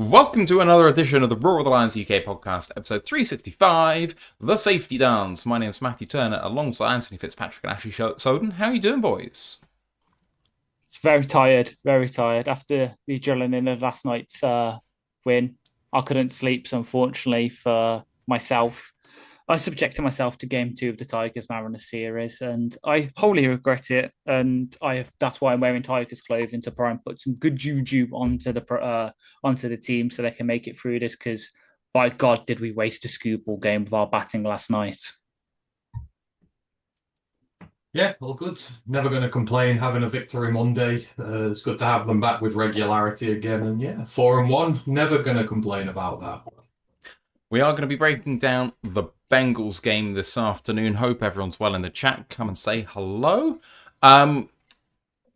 welcome to another edition of the Roar of the Lions UK podcast, episode 365, The Safety Dance. My name's Matthew Turner, alongside Anthony Fitzpatrick and Ashley Soden. How are you doing, boys? It's very tired after the adrenaline of last night's win. I couldn't sleep, so unfortunately for myself, I subjected myself to game two of the Tigers Mariners series, and I wholly regret it. And that's why I'm wearing Tigers clothing to try and put some good juju onto the team so they can make it through this. Because by God, did we waste a scoop ball game with our batting last night? Yeah, all good. Never going to complain having a victory Monday. It's good to have them back with regularity again. And yeah, 4-1. Never going to complain about that. We are going to be breaking down the Bengals game this afternoon. Hope everyone's well in the chat. Come and say hello.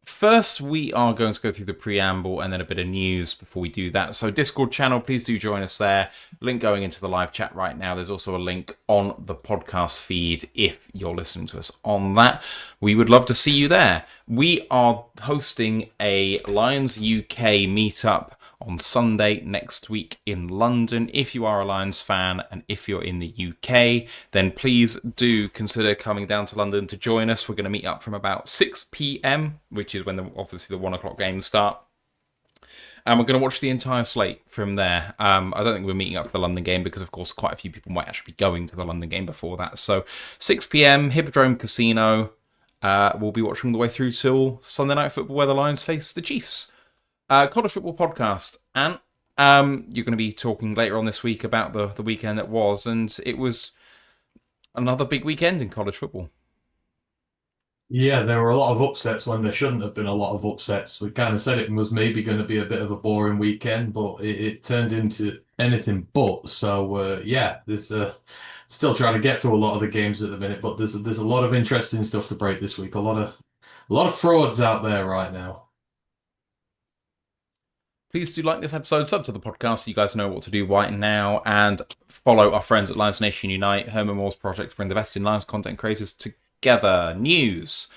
First, we are going to go through the preamble and then a bit of news before we do that. So Discord channel, please do join us there. Link going into the live chat right now. There's also a link on the podcast feed if you're listening to us on that. We would love to see you there. We are hosting a Lions UK meetup on Sunday next week in London. If you are a Lions fan and if you're in the UK, then please do consider coming down to London to join us. We're going to meet up from about 6 p.m, which is when obviously the 1 o'clock games start. And we're going to watch the entire slate from there. I don't think we're meeting up for the London game because, of course, quite a few people might actually be going to the London game before that. So 6 p.m, Hippodrome Casino. We'll be watching the way through till Sunday Night Football where the Lions face the Chiefs. College Football Podcast, and you're going to be talking later on this week about the weekend that was, and it was another big weekend in college football. Yeah, there were a lot of upsets when there shouldn't have been a lot of upsets. We kind of said it was maybe going to be a bit of a boring weekend, but it turned into anything but. So yeah, there's still trying to get through a lot of the games at the minute, but there's a lot of interesting stuff to break this week. A lot of frauds out there right now. Please do like this episode, sub to the podcast so you guys know what to do right now, and follow our friends at Lions Nation Unite. Herman Moore's project to bring the best in Lions content creators together. News.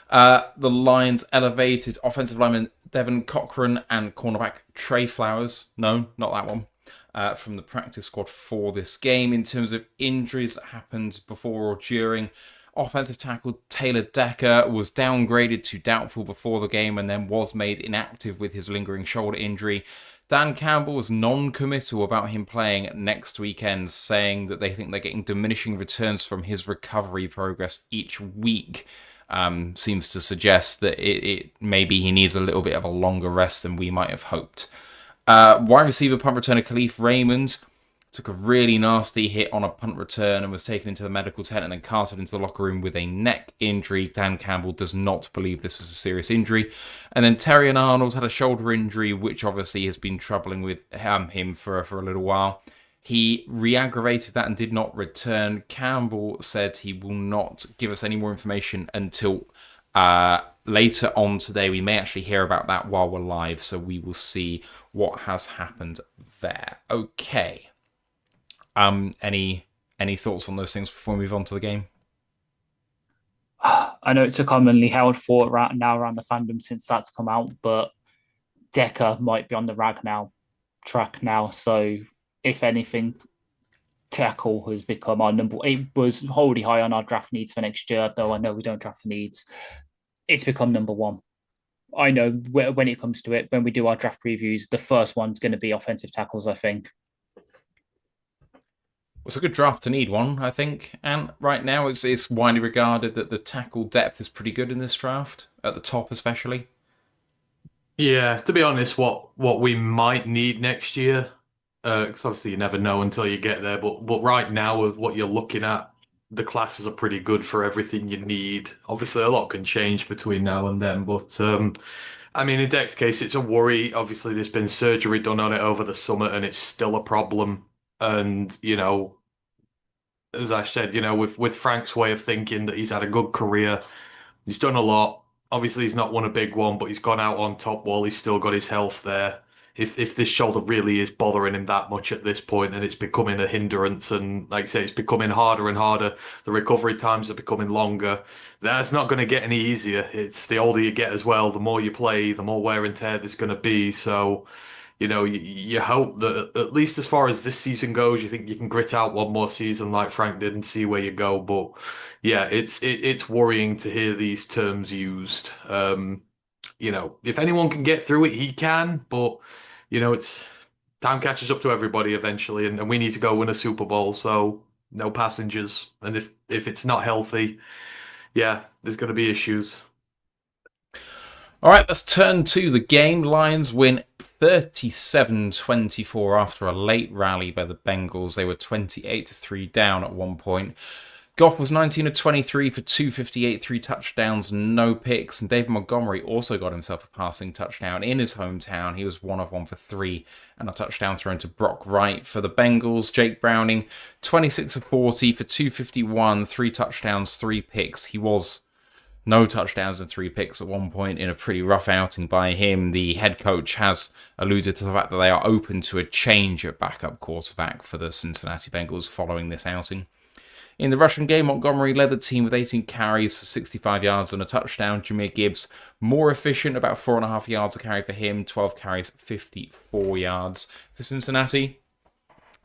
The Lions elevated offensive lineman Devon Cochran and cornerback Trey Flowers. No, not that one. From the practice squad for this game. In terms of injuries that happened before or during, offensive tackle Taylor Decker was downgraded to doubtful before the game and then was made inactive with his lingering shoulder injury. Dan Campbell was non-committal about him playing next weekend, saying that they think they're getting diminishing returns from his recovery progress each week. Seems to suggest that it maybe he needs a little bit of a longer rest than we might have hoped. Wide receiver punt returner Khalif Raymond took a really nasty hit on a punt return and was taken into the medical tent and then carted into the locker room with a neck injury. Dan Campbell does not believe this was a serious injury. And then Terrion Arnold had a shoulder injury, which obviously has been troubling with him for a little while. He re-aggravated that and did not return. Campbell said he will not give us any more information until later on today. We may actually hear about that while we're live, so we will see what has happened there. Okay. Any thoughts on those things before we move on to the game? I know it's a commonly held thought right now around the fandom since that's come out, but Decker might be on the track now. So if anything, tackle has become our number. It was wholly high on our draft needs for next year, though I know we don't draft for needs. It's become number one. I know when it comes to it, when we do our draft previews, the first one's going to be offensive tackles, I think. It's a good draft to need one, I think. And right now, it's widely regarded that the tackle depth is pretty good in this draft, at the top especially. Yeah, to be honest, what we might need next year, because obviously you never know until you get there, but right now with what you're looking at, the classes are pretty good for everything you need. Obviously, a lot can change between now and then, but I mean, in Deck's case, it's a worry. Obviously, there's been surgery done on it over the summer, and it's still a problem. And, you know, as I said, you know, with Frank's way of thinking that he's had a good career, he's done a lot. Obviously, he's not won a big one, but he's gone out on top while he's still got his health there. If this shoulder really is bothering him that much at this point and it's becoming a hindrance and, like I say, it's becoming harder and harder, the recovery times are becoming longer, that's not going to get any easier. It's the older you get as well, the more you play, the more wear and tear there's going to be. So you hope that at least as far as this season goes, you think you can grit out one more season like Frank did and see where you go. But yeah, it's worrying to hear these terms used. If anyone can get through it, he can. But it's time catches up to everybody eventually, and we need to go win a Super Bowl. So no passengers, and if it's not healthy, yeah, there's going to be issues. All right, let's turn to the game. Lions win 37-24 after a late rally by the Bengals. They were 28-3 down at one point. Goff was 19 of 23 for 258, 3 touchdowns, no picks. And David Montgomery also got himself a passing touchdown in his hometown. He was 1 of 1 for 3 and a touchdown thrown to Brock Wright for the Bengals. Jake Browning, 26 of 40 for 251, 3 touchdowns, 3 picks. He was no touchdowns and 3 picks at one point in a pretty rough outing by him. The head coach has alluded to the fact that they are open to a change at backup quarterback for the Cincinnati Bengals following this outing. In the rushing game, Montgomery led the team with 18 carries for 65 yards and a touchdown. Jahmyr Gibbs, more efficient, about 4.5 yards a carry for him, 12 carries, 54 yards. For Cincinnati,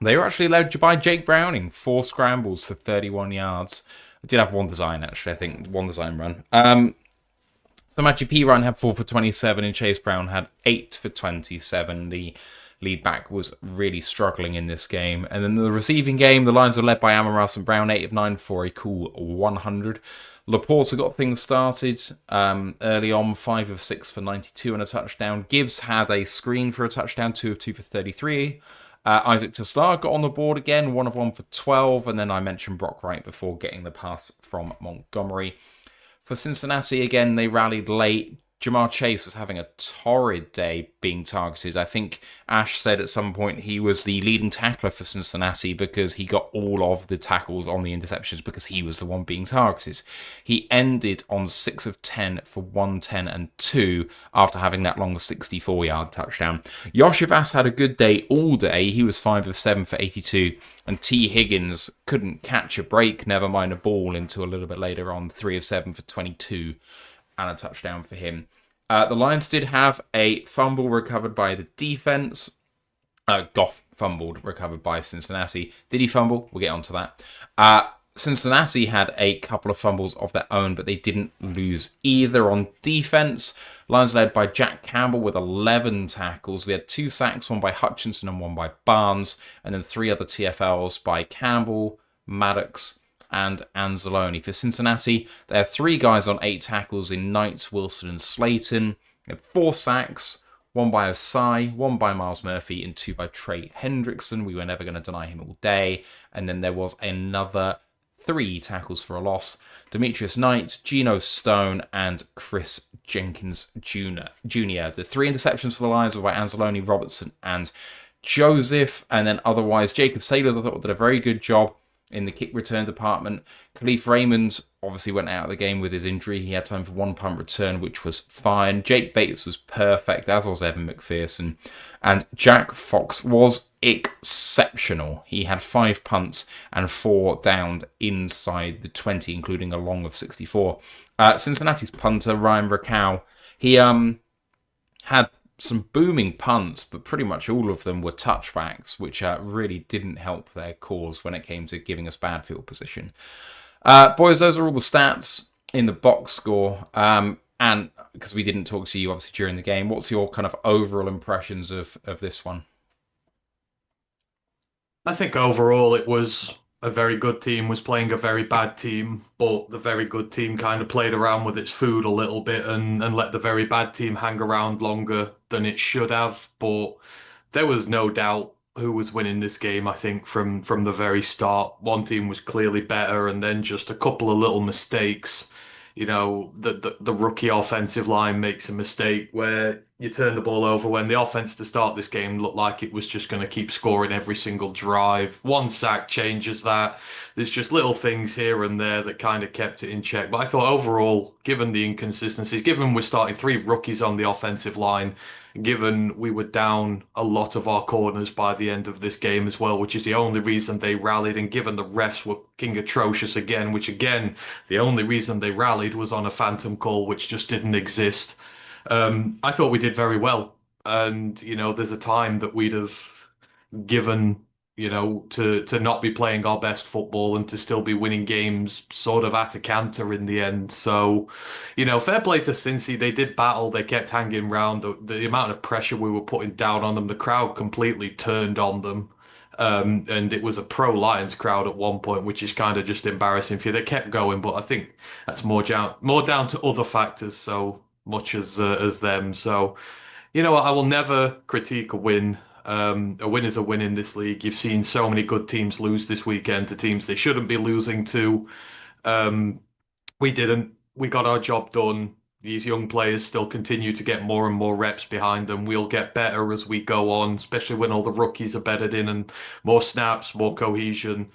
they were actually led by Jake Browning, 4 scrambles for 31 yards. I did have one design, actually, I think, one design run. So Matthew P. Ryan had 4 for 27 and Chase Brown had 8 for 27. The lead back was really struggling in this game. And then the receiving game, the Lions were led by Amon-Ra St. Brown, 8 of 9 for a cool 100. Laporta got things started early on, 5 of 6 for 92 and a touchdown. Gibbs had a screen for a touchdown, 2 of 2 for 33. Isaac Teslar got on the board again, 1 of 1 for 12. And then I mentioned Brock Wright before getting the pass from Montgomery. For Cincinnati, again, they rallied late. Jamar Chase was having a torrid day being targeted. I think Ash said at some point he was the leading tackler for Cincinnati because he got all of the tackles on the interceptions because he was the one being targeted. He ended on 6 of 10 for 110 and 2 after having that long 64-yard touchdown. Yoshivas had a good day all day. He was 5 of 7 for 82. And T. Higgins couldn't catch a break, never mind a ball, until a little bit later on, 3 of 7 for 22. And a touchdown for him. The Lions did have a fumble recovered by the defense. Goff fumbled, recovered by Cincinnati. Did he fumble? We'll get onto that. Cincinnati had a couple of fumbles of their own, but they didn't lose either on defense. Lions led by Jack Campbell with 11 tackles. We had 2 sacks, one by Hutchinson and one by Barnes, and then 3 other TFLs by Campbell, Maddox, and Anzalone. For Cincinnati, they have 3 guys on 8 tackles in Knight, Wilson, and Slayton. They had 4 sacks, 1 by Osai, 1 by Miles Murphy, and 2 by Trey Hendrickson. We were never going to deny him all day. And then there was another 3 tackles for a loss. Demetrius Knight, Geno Stone, and Chris Jenkins Jr. The 3 interceptions for the Lions were by Anzalone, Robertson, and Joseph. And then otherwise, Jacob Saylors, I thought, did a very good job in the kick return department. Khalif Raymond obviously went out of the game with his injury. He had time for 1 punt return, which was fine. Jake Bates was perfect, as was Evan McPherson. And Jack Fox was exceptional. He had 5 punts and 4 downed inside the 20, including a long of 64. Cincinnati's punter, Ryan Rakow, he had some booming punts, but pretty much all of them were touchbacks, which really didn't help their cause when it came to giving us bad field position. Boys, those are all the stats in the box score. And because we didn't talk to you, obviously, during the game, what's your kind of overall impressions of this one? I think overall it was a very good team was playing a very bad team, but the very good team kind of played around with its food a little bit and let the very bad team hang around longer than it should have. But there was no doubt who was winning this game, I think, from the very start. One team was clearly better, and then just a couple of little mistakes. The rookie offensive line makes a mistake where you turn the ball over when the offense to start this game looked like it was just going to keep scoring every single drive. 1 sack changes that. There's just little things here and there that kind of kept it in check. But I thought overall, given the inconsistencies, given we're starting 3 rookies on the offensive line, given we were down a lot of our corners by the end of this game as well, which is the only reason they rallied, and given the refs were king atrocious again, which again, the only reason they rallied was on a phantom call, which just didn't exist. I thought we did very well. And, there's a time that we'd have given, to not be playing our best football and to still be winning games sort of at a canter in the end. So, fair play to Cincy. They did battle. They kept hanging round. The amount of pressure we were putting down on them, the crowd completely turned on them. And it was a pro-Lions crowd at one point, which is kind of just embarrassing for you. They kept going, but I think that's more down to other factors so much as them. So, you know what? I will never critique a win. A win is a win in this league. You've seen so many good teams lose this weekend to teams they shouldn't be losing to. Um, we didn't. We got our job done. These young players still continue to get more and more reps behind them. We'll get better as we go on, especially when all the rookies are bedded in and more snaps, more cohesion.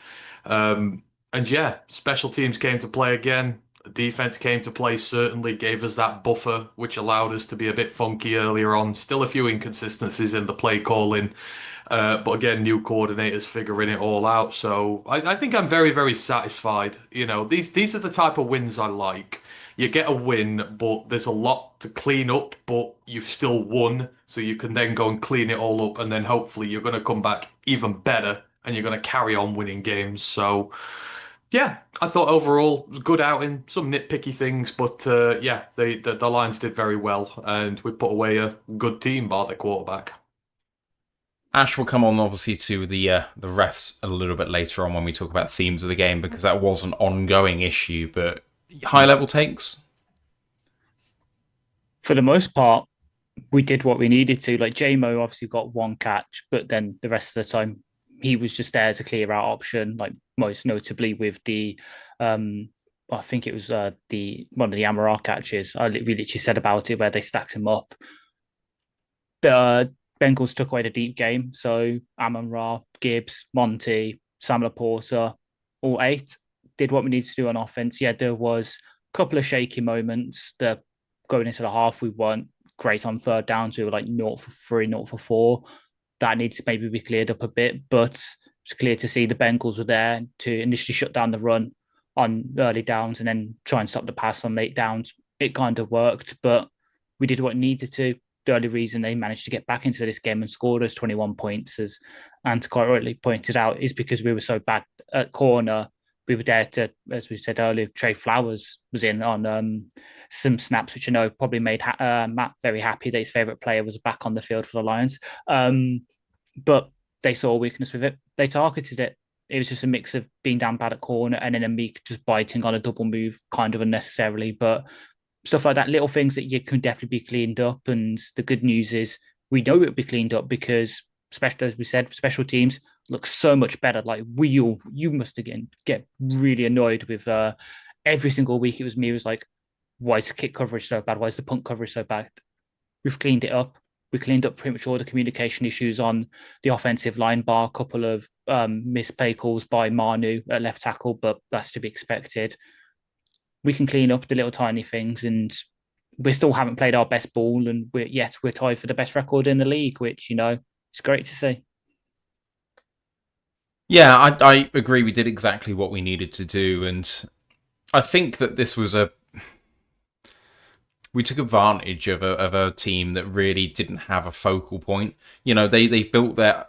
And yeah, special teams came to play again. Defense came to play, certainly gave us that buffer, which allowed us to be a bit funky earlier on. Still a few inconsistencies in the play calling. But again, new coordinators figuring it all out. So I think I'm very, very satisfied. These are the type of wins I like. You get a win, but there's a lot to clean up, but you've still won. So you can then go and clean it all up, and then hopefully you're going to come back even better and you're going to carry on winning games. So yeah, I thought overall it was a good outing. Some nitpicky things, but yeah, the Lions did very well, and we put away a good team by the quarterback. Ash will come on, obviously, to the refs a little bit later on when we talk about themes of the game, because that was an ongoing issue. But high-level takes? For the most part, we did what we needed to. Like, JMO obviously got one catch, but then the rest of the time, he was just there as a clear out option, like most notably with the I think it was the one of the Amara catches. We literally said about it where they stacked him up. The Bengals took away the deep game, so Amon-Ra, Gibbs, Monty, Sam Laporta, all 8 did what we needed to do on offense. Yeah, there was a couple of shaky moments. The going into the half, we weren't great on third downs. We were like 0 for 3, 0 for 4. That needs to maybe be cleared up a bit, but it's clear to see the Bengals were there to initially shut down the run on early downs and then try and stop the pass on late downs. It kind of worked, but we did what needed to. The only reason they managed to get back into this game and score those 21 points, as Ant quite rightly pointed out, is because we were so bad at corner. We were there to, as we said earlier, Trey Flowers was in on some snaps, which I know probably made Matt very happy that his favourite player was back on the field for the Lions. But they saw a weakness with it. They targeted it. It was just a mix of being down bad at corner and then a Meek just biting on a double move kind of unnecessarily. But stuff like that, little things that you can definitely be cleaned up. And the good news is we know it will be cleaned up because, especially as we said, special teams look so much better. Like you must again get really annoyed with every single week. It was me. It was like, why is the kick coverage so bad? Why is the punt coverage so bad? We've cleaned it up. We cleaned up pretty much all the communication issues on the offensive line, bar a couple of missed play calls by Manu at left tackle, but that's to be expected. We can clean up the little tiny things, and we still haven't played our best ball, and we're tied for the best record in the league, which, it's great to see. Yeah, I agree. We did exactly what we needed to do, and I think that this was we took advantage of a team that really didn't have a focal point. They built their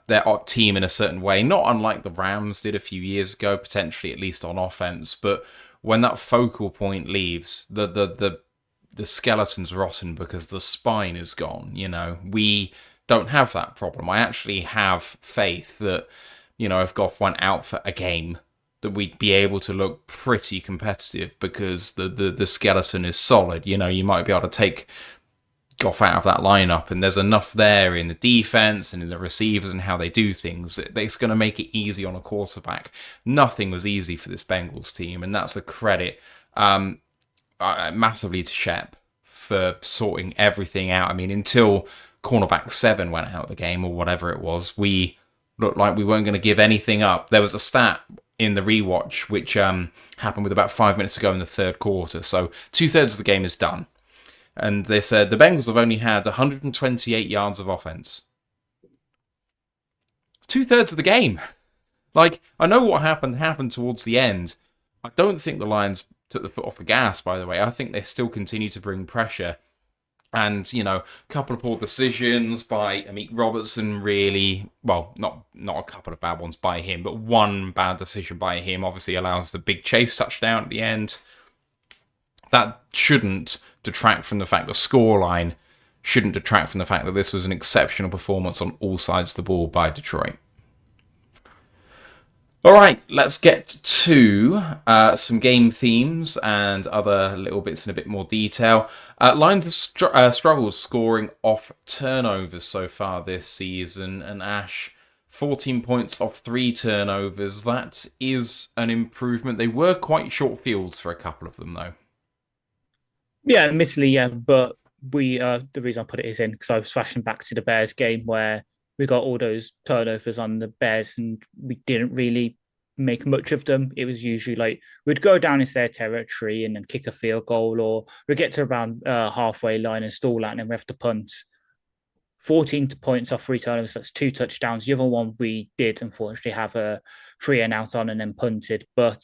team in a certain way, not unlike the Rams did a few years ago, potentially at least on offense. But when that focal point leaves, the skeleton's rotten because the spine is gone. We don't have that problem. I actually have faith that, if Goff went out for a game, that we'd be able to look pretty competitive because the skeleton is solid. You might be able to take Goff out of that lineup, and there's enough there in the defense and in the receivers and how they do things. It's going to make it easy on a quarterback. Nothing was easy for this Bengals team, and that's a credit massively to Shep for sorting everything out. I mean, until cornerback 7 went out of the game or whatever it was, we looked like we weren't going to give anything up. There was a stat in the rewatch, which happened with about 5 minutes to go in the third quarter. So 2/3 of the game is done. And they said the Bengals have only had 128 yards of offense. 2/3 of the game. Like, I know what happened towards the end. I don't think the Lions took the foot off the gas, by the way. I think they still continue to bring pressure. And, a couple of poor decisions by Amik Robertson, really. Well, not a couple of bad ones by him, but one bad decision by him obviously allows the big chase touchdown at the end. That shouldn't detract from the fact the scoreline shouldn't detract from the fact that this was an exceptional performance on all sides of the ball by Detroit. All right, let's get to some game themes and other little bits in a bit more detail. Lions have struggled scoring off turnovers so far this season, and Ash, 14 points off 3 turnovers. That is an improvement. They were quite short fields for a couple of them, though. Yeah, admittedly, yeah, but the reason I put it is in because I was flashing back to the Bears game where we got all those turnovers on the Bears and we didn't really make much of them. It was usually like we'd go down into their territory and then kick a field goal, or we'd get to around halfway line and stall out, and then we have to punt. 14 points off 3 turnovers, that's 2 touchdowns. The other one we did unfortunately have a 3 and out on and then punted, but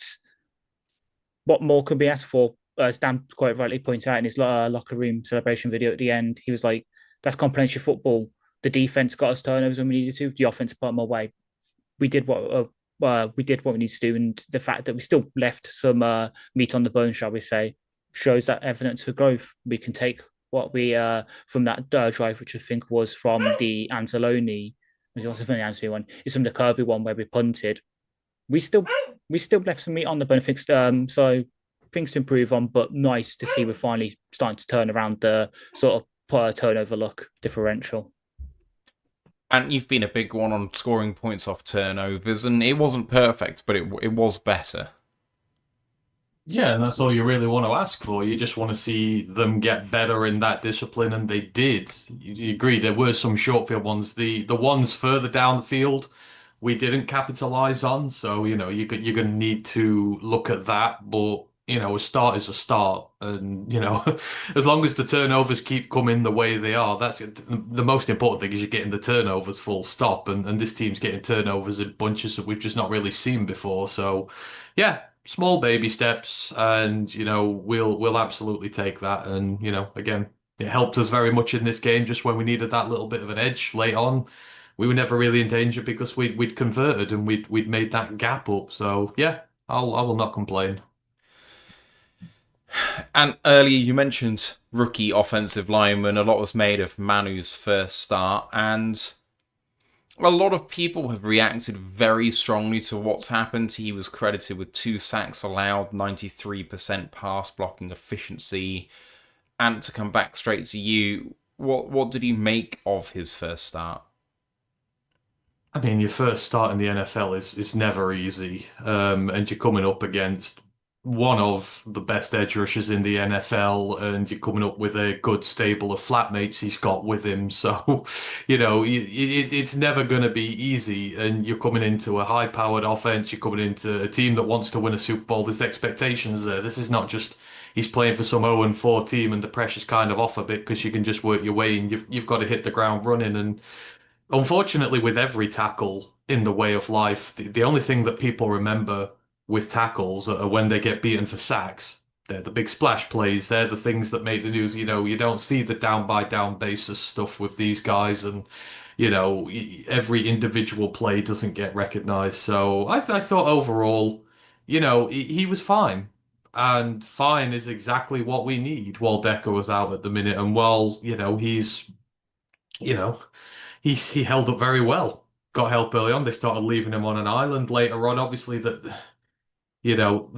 what more could be asked for? As Dan quite rightly pointed out in his locker room celebration video at the end, he was like, "That's complimentary football. The defense got us turnovers when we needed to. The offense put them away. We did what we needed to do, and the fact that we still left some meat on the bone, shall we say, shows that evidence for growth. We can take what we from that drive, which I think was from the Anzalone, which was also from the Anzalone one. It's from the Kirby one where we punted. We still left some meat on the bone. So things to improve on, but nice to see we're finally starting to turn around the sort of turnover look differential. And you've been a big one on scoring points off turnovers, and it wasn't perfect, but it was better. Yeah, and that's all you really want to ask for. You just want to see them get better in that discipline, and they did. You agree, there were some short field ones. The ones further down the field, we didn't capitalize on. So, you're going to need to look at that. But, a start is a start. And, as long as the turnovers keep coming the way they are, that's the most important thing is you're getting the turnovers full stop. And this team's getting turnovers in bunches that we've just not really seen before. So, yeah, small baby steps, and we'll absolutely take that. And again, it helped us very much in this game. Just when we needed that little bit of an edge late on, we were never really in danger because we'd converted and we'd made that gap up. So yeah, I will not complain. And earlier you mentioned rookie offensive lineman. A lot was made of Manu's first start, and a lot of people have reacted very strongly to what's happened. He was credited with 2 sacks allowed, 93% pass blocking efficiency. And to come back straight to you, what did he make of his first start? I mean, your first start in the NFL is never easy, and you're coming up against one of the best edge rushers in the NFL, and you're coming up with a good stable of flatmates he's got with him. So, it's never going to be easy. And you're coming into a high-powered offense. You're coming into a team that wants to win a Super Bowl. There's expectations there. This is not just he's playing for some 0-4 team, and the pressure's kind of off a bit because you can just work your way, and you've got to hit the ground running. And unfortunately, with every tackle in the way of life, the only thing that people remember with tackles are when they get beaten for sacks. They're the big splash plays. They're the things that make the news. You don't see the down by down basis stuff with these guys, and every individual play doesn't get recognized. So I thought overall, he was fine. And fine is exactly what we need while Decker was out at the minute. And while, you know, he held up very well. Got help early on. They started leaving him on an island later on. Obviously, the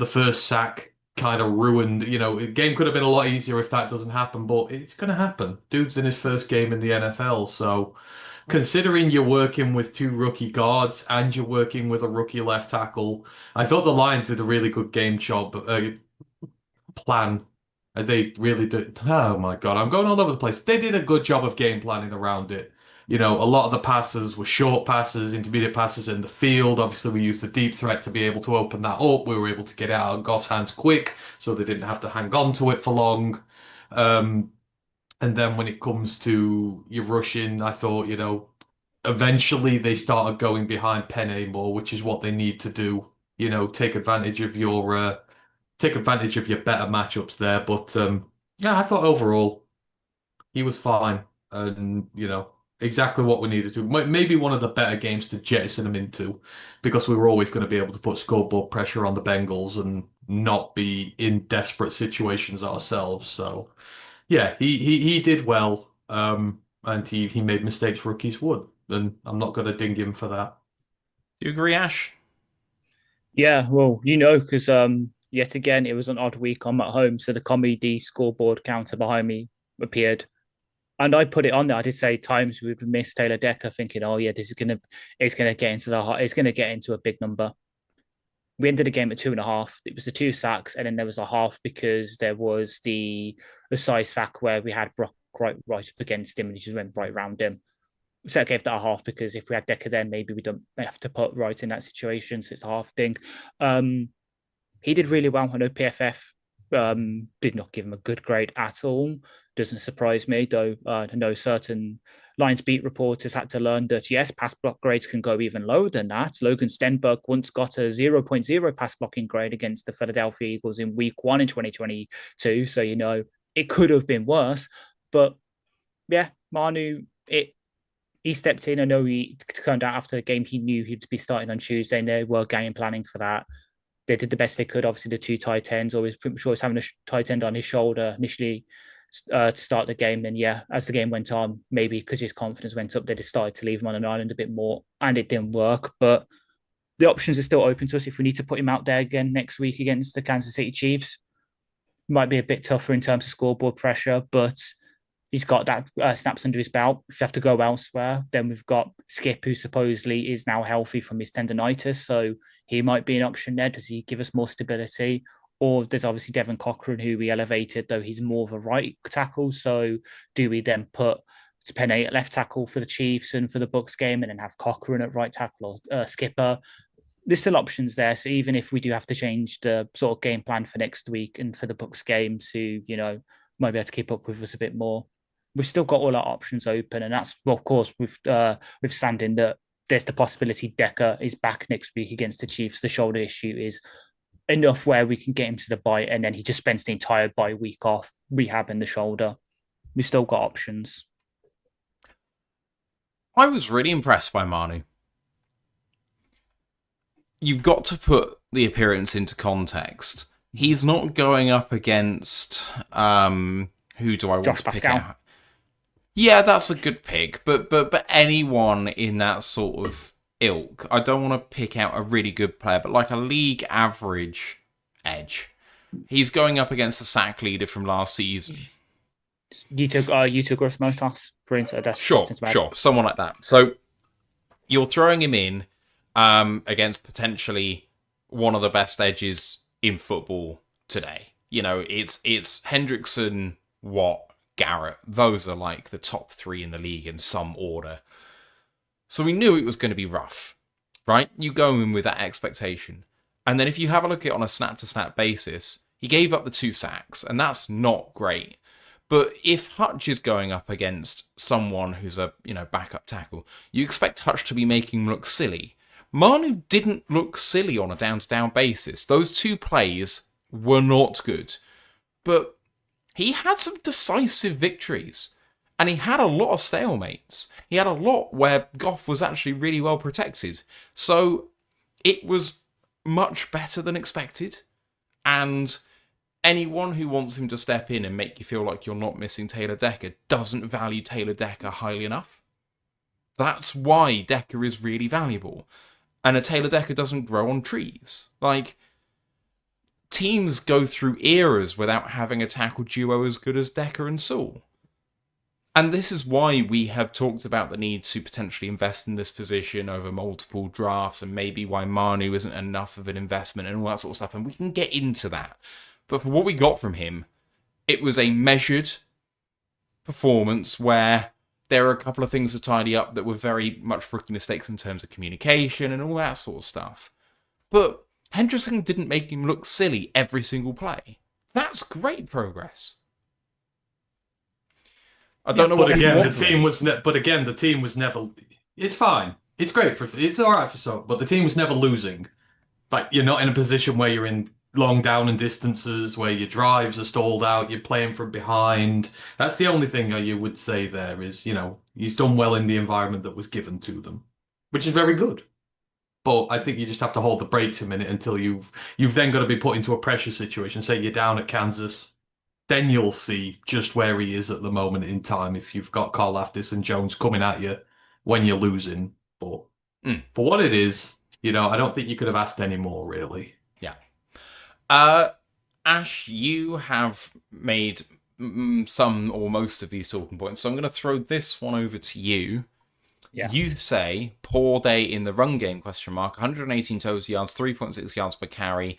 first sack kind of ruined. The game could have been a lot easier if that doesn't happen, but it's going to happen. Dude's in his first game in the NFL, so considering you're working with 2 rookie guards and you're working with a rookie left tackle, I thought the Lions did a really good game job plan. They really did. Oh my God, I'm going all over the place. They did a good job of game planning around it. A lot of the passes were short passes, intermediate passes in the field. Obviously, we used the deep threat to be able to open that up. We were able to get it out of Goff's hands quick, so they didn't have to hang on to it for long. And then when it comes to your rushing, I thought, eventually they started going behind Penny more, which is what they need to do. Take advantage of your better matchups there. But yeah, I thought overall He was fine, and exactly what we needed to. Maybe one of the better games to jettison him into, because we were always going to be able to put scoreboard pressure on the Bengals and not be in desperate situations ourselves. So, yeah, he did well, and he made mistakes rookies would, and I'm not going to ding him for that. Do you agree, Ash? Yeah, well, because yet again it was an odd week. I'm at home, so the comedy scoreboard counter behind me appeared, and I put it on there. I did say times we would miss Taylor Decker, thinking, oh yeah, it's gonna get into it's gonna get into a big number. We ended the game at 2.5. It was the 2 sacks, and then there was a half because there was the side sack where we had Brock right up against him, and he just went right around him. So I gave that a half because if we had Decker then maybe we don't have to put right in that situation. So it's a half thing. He did really well. I know PFF did not give him a good grade at all. Doesn't surprise me, though. I know certain Lions beat reporters had to learn that, yes, pass block grades can go even lower than that. Logan Stenberg once got a 0.0 pass blocking grade against the Philadelphia Eagles in week 1 in 2022. So, it could have been worse. But yeah, Manu, he stepped in. I know he turned out after the game, he knew he'd be starting on Tuesday, and they were game planning for that. They did the best they could. Obviously, the 2 tight ends, always pretty sure he's having a tight end on his shoulder initially to start the game. Then, yeah, as the game went on, maybe because his confidence went up, they decided to leave him on an island a bit more, and it didn't work. But the options are still open to us if we need to put him out there again next week against the Kansas City Chiefs. Might be a bit tougher in terms of scoreboard pressure, but he's got that snaps under his belt. If you have to go elsewhere, then we've got Skip, who supposedly is now healthy from his tendonitis. So he might be an option there. Does he give us more stability? Or there's obviously Devin Cochran, who we elevated, though he's more of a right tackle. So do we then put Penny at left tackle for the Chiefs and for the Bucks game, and then have Cochran at right tackle or Skipper? There's still options there. So even if we do have to change the sort of game plan for next week and for the Bucks games, who might be able to keep up with us a bit more, we've still got all our options open. And that's, well, of course, with Sandin, that there's the possibility Decker is back next week against the Chiefs. The shoulder issue is enough where we can get him to the bye, and then he just spends the entire bye week off rehabbing the shoulder. We've still got options. I was really impressed by Manu. You've got to put the appearance into context. He's not going up against who do I want Josh to pick Pascal. out? Yeah, that's a good pick, but anyone in that sort of ilk. I don't want to pick out a really good player, but like a league average edge. He's going up against the sack leader from last season. Yuta Gross-Motas. Sure, someone like that. So you're throwing him in against potentially one of the best edges in football today. It's Hendrickson, Watt, Garrett. Those are like the top 3 in the league in some order. So we knew it was going to be rough, right? You go in with that expectation. And then if you have a look at it on a snap-to-snap basis, he gave up the 2 sacks, and that's not great. But if Hutch is going up against someone who's a backup tackle, you expect Hutch to be making him look silly. Manu didn't look silly on a down-to-down basis. Those 2 plays were not good. But he had some decisive victories. And he had a lot of stalemates. He had a lot where Goff was actually really well protected. So it was much better than expected. And anyone who wants him to step in and make you feel like you're not missing Taylor Decker doesn't value Taylor Decker highly enough. That's why Decker is really valuable. And a Taylor Decker doesn't grow on trees. Like, teams go through eras without having a tackle duo as good as Decker and Sewell. And this is why we have talked about the need to potentially invest in this position over multiple drafts, and maybe why Manu isn't enough of an investment and all that sort of stuff. And we can get into that. But for what we got from him, it was a measured performance where there are a couple of things to tidy up that were very much rookie mistakes in terms of communication and all that sort of stuff. But Hendrickson didn't make him look silly every single play. That's great progress. I don't know. But again, the team was never. It's fine. It's great it's all right for some, but the team was never losing. Like, you're not in a position where you're in long down and distances where your drives are stalled out, you're playing from behind. That's the only thing you would say there is, he's done well in the environment that was given to them, which is very good. But I think you just have to hold the brakes a minute until you've then got to be put into a pressure situation. Say you're down at Kansas, then you'll see just where he is at the moment in time if you've got Karlaftis and Jones coming at you when you're losing. But for what it is, I don't think you could have asked any more, really. Yeah. Ash, you have made some or most of these talking points, so I'm going to throw this one over to you. Yeah. You say poor day in the run game, 118 total yards, 3.6 yards per carry,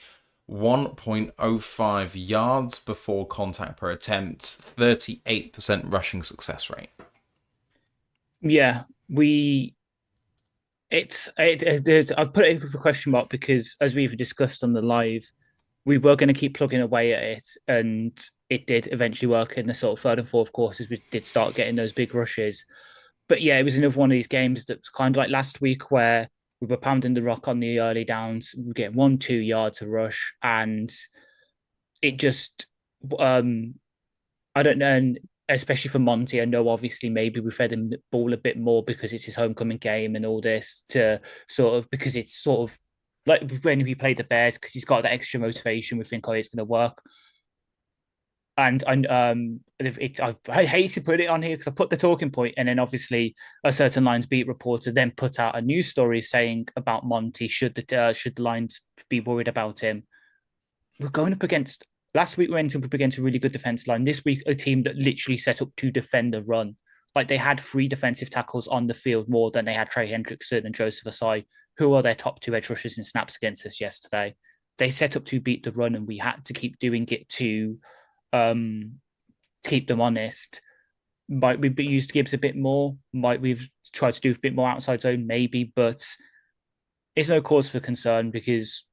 1.05 yards before contact per attempt, 38% rushing success rate. Yeah, I've put it with a question mark because, as we've discussed on the live, we were going to keep plugging away at it, and it did eventually work in the sort of third and fourth quarters. We did start getting those big rushes. But yeah, it was another one of these games that's kind of like last week where we were pounding the rock on the early downs. We get 1-2 yards of rush, and it just, I don't know, and especially for Monty, I know obviously maybe we fed him the ball a bit more because it's his homecoming game and all this to sort of, because it's sort of like when we played the Bears, because he's got that extra motivation. We think, oh, it's going to work. And I hate to put it on here because I put the talking point, and then obviously a certain Lions beat reporter then put out a news story saying about Monty. Should the Lions be worried about him? We're going up against last week. We went up against a really good defense line. This week, a team that literally set up to defend the run. Like they had 3 defensive tackles on the field more than they had Trey Hendrickson and Joseph Asai, who are their top 2 edge rushers in snaps against us yesterday. They set up to beat the run, and we had to keep doing it to keep them honest. Might we used Gibbs a bit more? Might we've tried to do a bit more outside zone? Maybe, but it's no cause for concern because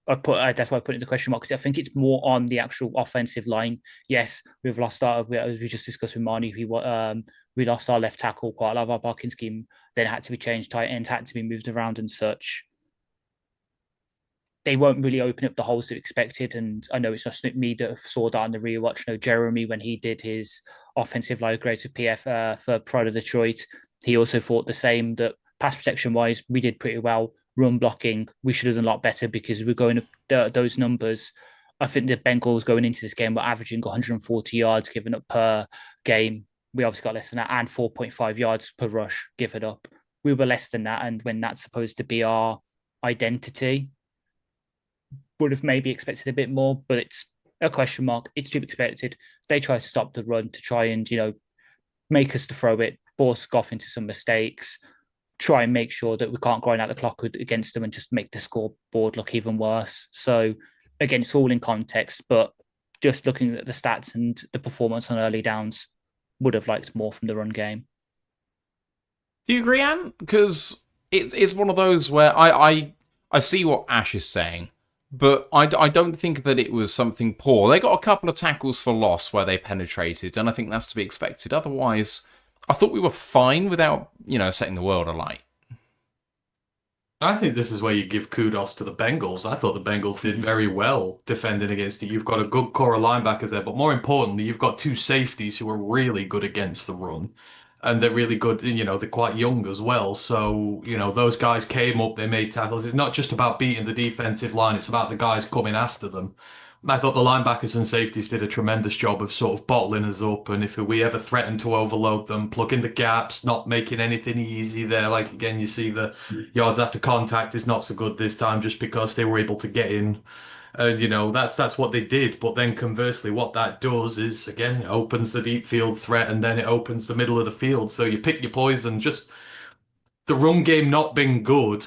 that's why I put it in the question mark, because I think it's more on the actual offensive line. Yes, we've lost as we just discussed with Marnie, we lost our left tackle. Quite a lot of our blocking scheme then had to be changed. Tight ends had to be moved around and such. They won't really open up the holes that expected. And I know it's just me that saw that on the rewatch. No, Jeremy, when he did his offensive line grade to PF for Pride of Detroit, he also thought the same, that pass protection wise, we did pretty well. Run blocking, we should have done a lot better because we're going up those numbers. I think the Bengals going into this game were averaging 140 yards given up per game. We obviously got less than that, and 4.5 yards per rush given up. We were less than that, and when that's supposed to be our identity, would have maybe expected a bit more, but it's a question mark. It's to be expected. They try to stop the run to try and, make us to throw it, force Goff into some mistakes, try and make sure that we can't grind out the clock against them and just make the scoreboard look even worse. So again, it's all in context, but just looking at the stats and the performance on early downs, would have liked more from the run game. Do you agree, Anne? Because it's one of those where I see what Ash is saying, but I don't think that it was something poor. They got a couple of tackles for loss where they penetrated, and I think that's to be expected. Otherwise, I thought we were fine without, setting the world alight. I think this is where you give kudos to the Bengals. I thought the Bengals did very well defending against it. You've got a good core of linebackers there, but more importantly, you've got 2 safeties who are really good against the run. And they're really good, they're quite young as well. So, those guys came up, they made tackles. It's not just about beating the defensive line, it's about the guys coming after them. I thought the linebackers and safeties did a tremendous job of sort of bottling us up. And if we ever threatened to overload them, plugging the gaps, not making anything easy there. Like, again, you see the yards after contact is not so good this time just because they were able to get in. That's what they did. But then conversely, what that does is, again, it opens the deep field threat and then it opens the middle of the field. So you pick your poison. Just the run game not being good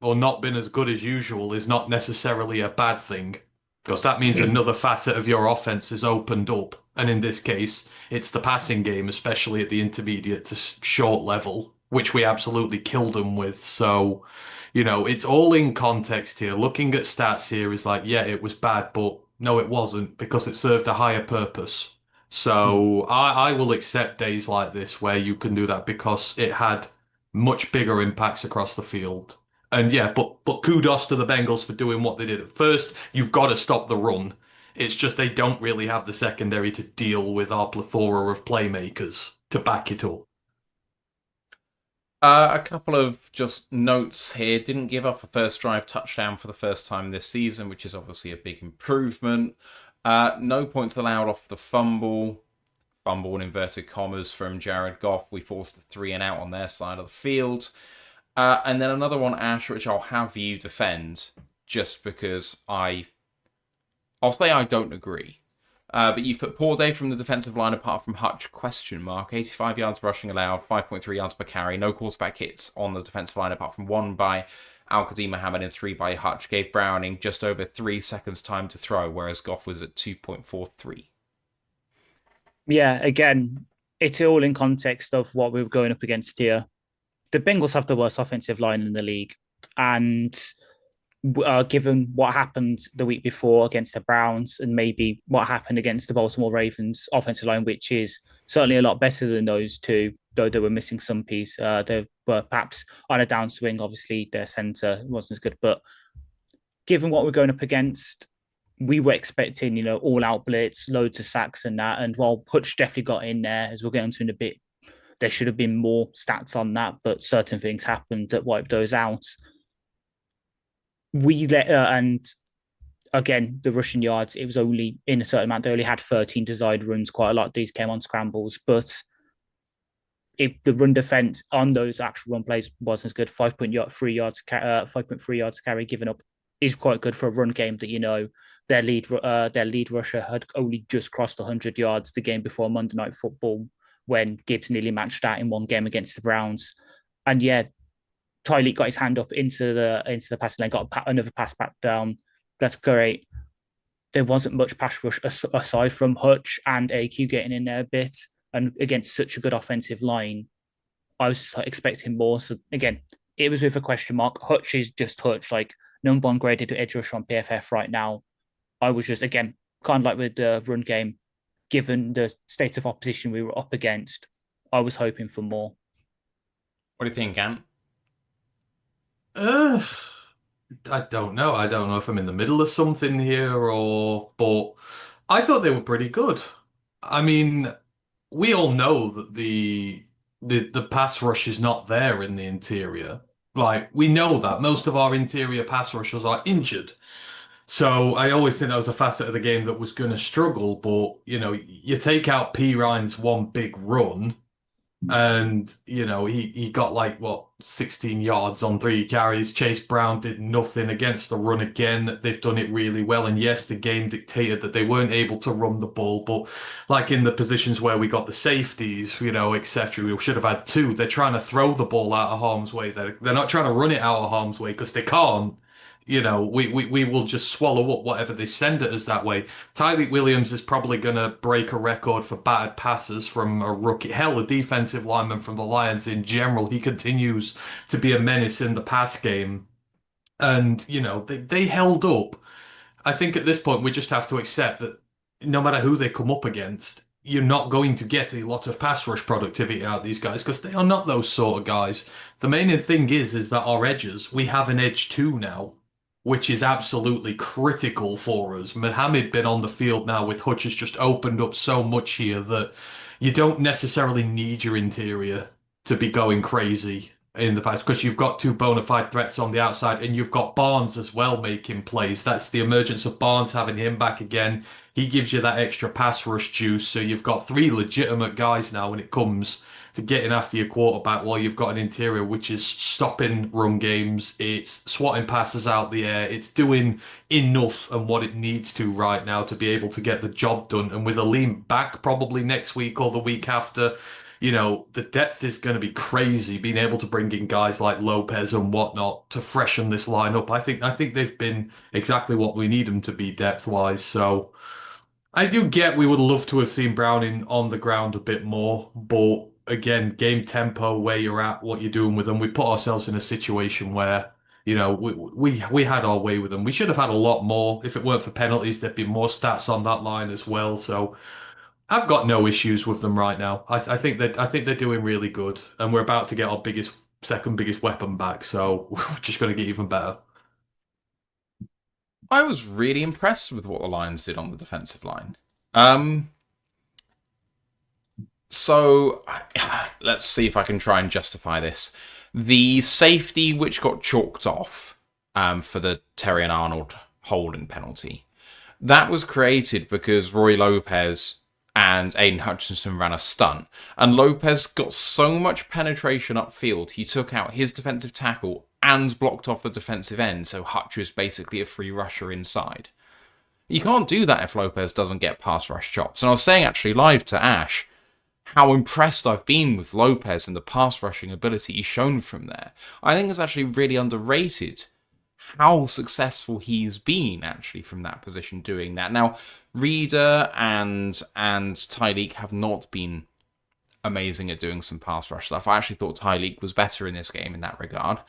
or not been as good as usual is not necessarily a bad thing, because that means another facet of your offense is opened up. And in this case, it's the passing game, especially at the intermediate to short level, which we absolutely killed them with. So, it's all in context here. Looking at stats here is like, yeah, it was bad, but no, it wasn't, because it served a higher purpose. So I will accept days like this where you can do that because it had much bigger impacts across the field. And yeah, but kudos to the Bengals for doing what they did. At first, you've got to stop the run. It's just they don't really have the secondary to deal with our plethora of playmakers to back it up. A couple of just notes here. Didn't give up a first drive touchdown for the first time this season, which is obviously a big improvement. No points allowed off the fumble. Fumble in inverted commas from Jared Goff. We forced a 3 and out on their side of the field. And then another one, Ash, which I'll have you defend, just because I'll say I don't agree. But you've put poor day from the defensive line apart from Hutch, question mark. 85 yards rushing allowed, 5.3 yards per carry. No quarterback hits on the defensive line apart from 1 by Al-Qadim Mohammed and 3 by Hutch. Gave Browning just over 3 seconds time to throw, whereas Goff was at 2.43. Yeah, again, it's all in context of what we were going up against here. The Bengals have the worst offensive line in the league. And given what happened the week before against the Browns and maybe what happened against the Baltimore Ravens offensive line, which is certainly a lot better than those two, though they were missing some piece. They were perhaps on a downswing. Obviously, their center wasn't as good. But given what we're going up against, we were expecting, all out blitz, loads of sacks and that. And while Hutch definitely got in there, as we'll get into in a bit, there should have been more stats on that, but certain things happened that wiped those out. And again, the rushing yards, it was only in a certain amount. They only had 13 desired runs. Quite a lot of these came on scrambles, but the run defense on those actual run plays wasn't as good. 5.3 yards carry given up is quite good for a run game that, their lead rusher had only just crossed 100 yards the game before Monday Night Football when Gibbs nearly matched that in one game against the Browns. And yeah, Tyleek got his hand up into the passing lane, got another pass back down. That's great. There wasn't much pass rush aside from Hutch and AQ getting in there a bit. And against such a good offensive line, I was expecting more. So again, it was with a question mark. Hutch is just Hutch, like number 1 graded edge rusher on PFF right now. I was just, again, kind of like with the run game, given the state of opposition we were up against, I was hoping for more. What do you think, Ant? I don't know. I don't know if I'm in the middle of something here but I thought they were pretty good. I mean, we all know that the pass rush is not there in the interior. Like, we know that most of our interior pass rushers are injured. So I always think that was a facet of the game that was going to struggle. But, you take out P. Ryan's one big run, and, he got 16 yards on 3 carries. Chase Brown did nothing against the run again. They've done it really well. And yes, the game dictated that they weren't able to run the ball. But in the positions where we got the safeties, etc., we should have had 2. They're trying to throw the ball out of harm's way. They're not trying to run it out of harm's way because they can't. We will just swallow up whatever they send at us that way. Tyleek Williams is probably going to break a record for batted passes from a rookie. Hell, a defensive lineman from the Lions in general. He continues to be a menace in the pass game. And, they held up. I think at this point we just have to accept that no matter who they come up against, you're not going to get a lot of pass rush productivity out of these guys because they are not those sort of guys. The main thing is that our edges, we have an edge 2 now, which is absolutely critical for us. Mohammed been on the field now with Hutch has just opened up so much here that you don't necessarily need your interior to be going crazy in the past because you've got 2 bona fide threats on the outside and you've got Barnes as well making plays. That's the emergence of Barnes, having him back again. He gives you that extra pass rush juice. So you've got 3 legitimate guys now when it comes to getting after your quarterback while you've got an interior which is stopping run games, it's swatting passes out the air, it's doing enough and what it needs to right now to be able to get the job done. And with a lean back probably next week or the week after, the depth is going to be crazy, being able to bring in guys like Lopez and whatnot to freshen this lineup. I think they've been exactly what we need them to be depth-wise. So I do get we would love to have seen Browning on the ground a bit more, but again, game tempo, where you're at, what you're doing with them, we put ourselves in a situation where, we had our way with them. We should have had a lot more. If it weren't for penalties, there'd be more stats on that line as well. So I've got no issues with them right now. I think they're doing really good, and we're about to get our biggest second biggest weapon back, so we're just going to get even better. I was really impressed with what the Lions did on the defensive line. So let's see if I can try and justify this. The safety which got chalked off for the Terry and Arnold holding penalty, that was created because Roy Lopez and Aiden Hutchinson ran a stunt. And Lopez got so much penetration upfield, he took out his defensive tackle and blocked off the defensive end, so Hutch was basically a free rusher inside. You can't do that if Lopez doesn't get pass rush chops. And I was saying actually live to Ash how impressed I've been with Lopez and the pass rushing ability he's shown from there. I think it's actually really underrated how successful he's been actually from that position doing that. Now, Reader and Tyleek have not been amazing at doing some pass rush stuff. I actually thought Tyleek was better in this game in that regard.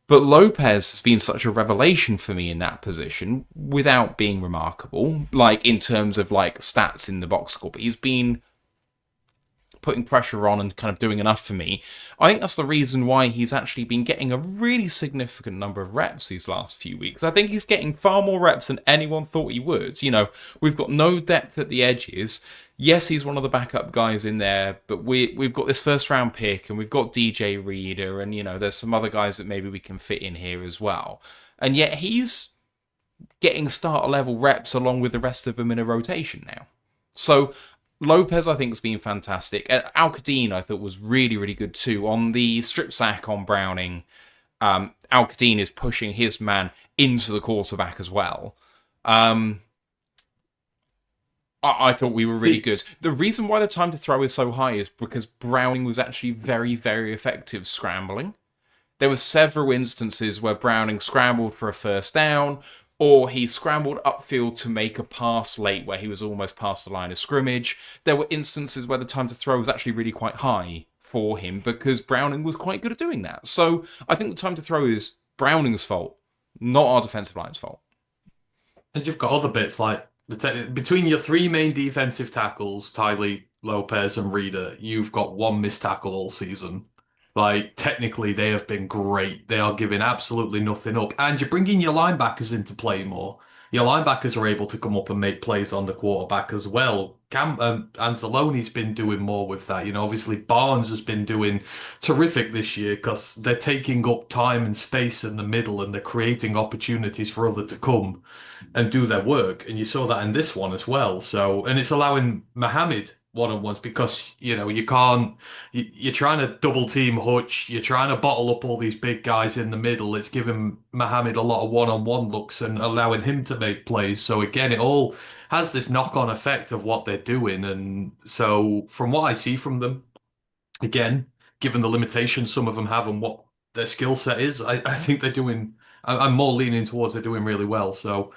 But Lopez has been such a revelation for me in that position without being remarkable, like in terms of like stats in the box score. But he's been putting pressure on and kind of doing enough for me. I think that's the reason why he's actually been getting a really significant number of reps these last few weeks. I think he's getting far more reps than anyone thought he would. You know, we've got no depth at the edges. Yes, he's one of the backup guys in there, but we've got this first round pick and we've got DJ Reader and, you know, there's some other guys that maybe we can fit in here as well. And yet he's getting starter level reps along with the rest of them in a rotation now. So Lopez, I think, has been fantastic. Al-Qadin, I thought, was really, really good too. On the strip sack on Browning, Al-Qadin is pushing his man into the quarterback as well. I thought we were really good. The reason why the time to throw is so high is because Browning was actually very, very effective scrambling. There were several instances where Browning scrambled for a first down, or he scrambled upfield to make a pass late where he was almost past the line of scrimmage. There were instances where the time to throw was actually really quite high for him because Browning was quite good at doing that. So I think the time to throw is Browning's fault, not our defensive line's fault. And you've got other bits like between your three main defensive tackles, Tylee, Lopez, and Reader, you've got one missed tackle all season. Like, technically, they have been great. They are giving absolutely nothing up. And you're bringing your linebackers into play more. Your linebackers are able to come up and make plays on the quarterback as well. Anzalone's been doing more with that. You know, obviously, Barnes has been doing terrific this year because they're taking up time and space in the middle and they're creating opportunities for others to come and do their work. And you saw that in this one as well. So, and it's allowing Mohammed one-on-ones because, you know, you're trying to double team Hutch, you're trying to bottle up all these big guys in the middle. It's giving Mohammed a lot of one-on-one looks and allowing him to make plays. So again, it all has this knock-on effect of what they're doing. And so from what I see from them, again, given the limitations some of them have and what their skill set is, I think they're doing, I'm more leaning towards they're doing really well. So,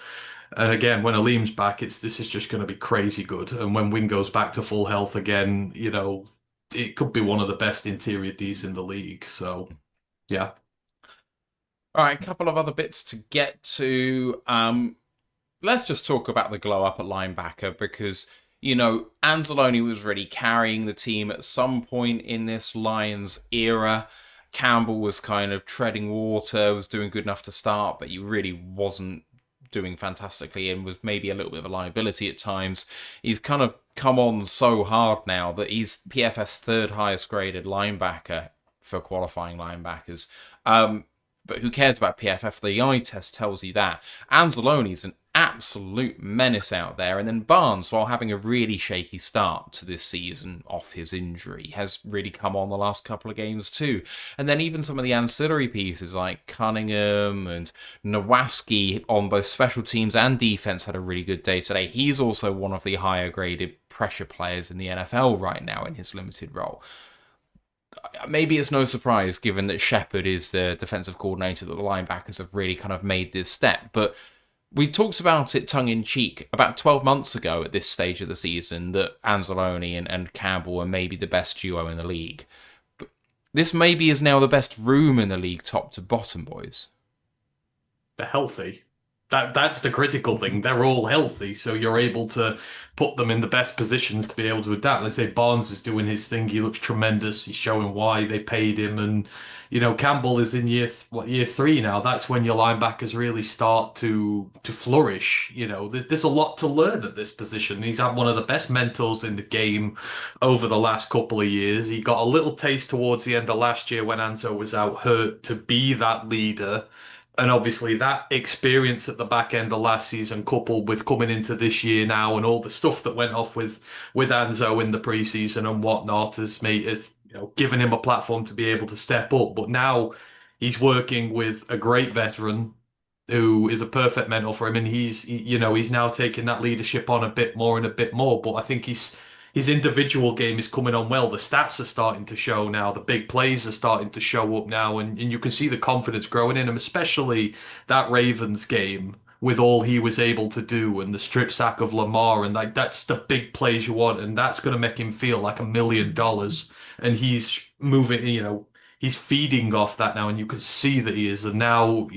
and again, when Aleem's back, this is just going to be crazy good. And when Wynn goes back to full health again, you know, it could be one of the best interior Ds in the league. So, yeah. All right, a couple of other bits to get to. Let's just talk about the glow up at linebacker because, you know, Anzalone was really carrying the team at some point in this Lions era. Campbell was kind of treading water, was doing good enough to start, but he really wasn't doing fantastically and was maybe a little bit of a liability at times. He's kind of come on so hard now that he's PFF's third highest graded linebacker for qualifying linebackers. But who cares about PFF? The eye test tells you that. Anzalone's an absolute menace out there. And then Barnes, while having a really shaky start to this season off his injury, has really come on the last couple of games too. And then even some of the ancillary pieces like Cunningham and Nowaski on both special teams and defense had a really good day today. He's also one of the higher graded pressure players in the NFL right now in his limited role. Maybe it's no surprise, given that Shepard is the defensive coordinator, that the linebackers have really kind of made this step. But we talked about it tongue-in-cheek about 12 months ago at this stage of the season that Anzalone and Campbell are maybe the best duo in the league. But this maybe is now the best room in the league, top to bottom, boys. They're healthy. That's the critical thing. They're all healthy, so you're able to put them in the best positions to be able to adapt. Let's say Barnes is doing his thing. He looks tremendous. He's showing why they paid him, and Campbell is in year three now. That's when your linebackers really start to flourish. There's a lot to learn at this position. He's had one of the best mentors in the game over the last couple of years. He got a little taste towards the end of last year when Anzo was out hurt to be that leader. And obviously that experience at the back end of last season, coupled with coming into this year now and all the stuff that went off with Anzo in the preseason and whatnot, has made it, given him a platform to be able to step up. But now he's working with a great veteran who is a perfect mentor for him, and he's now taking that leadership on a bit more and a bit more. But I think his individual game is coming on well. The stats are starting to show now. The big plays are starting to show up now, and you can see the confidence growing in him, especially that Ravens game with all he was able to do and the strip sack of Lamar, and that's the big plays you want, and that's going to make him feel like $1 million. And he's moving, he's feeding off that now, and you can see that he is. And now,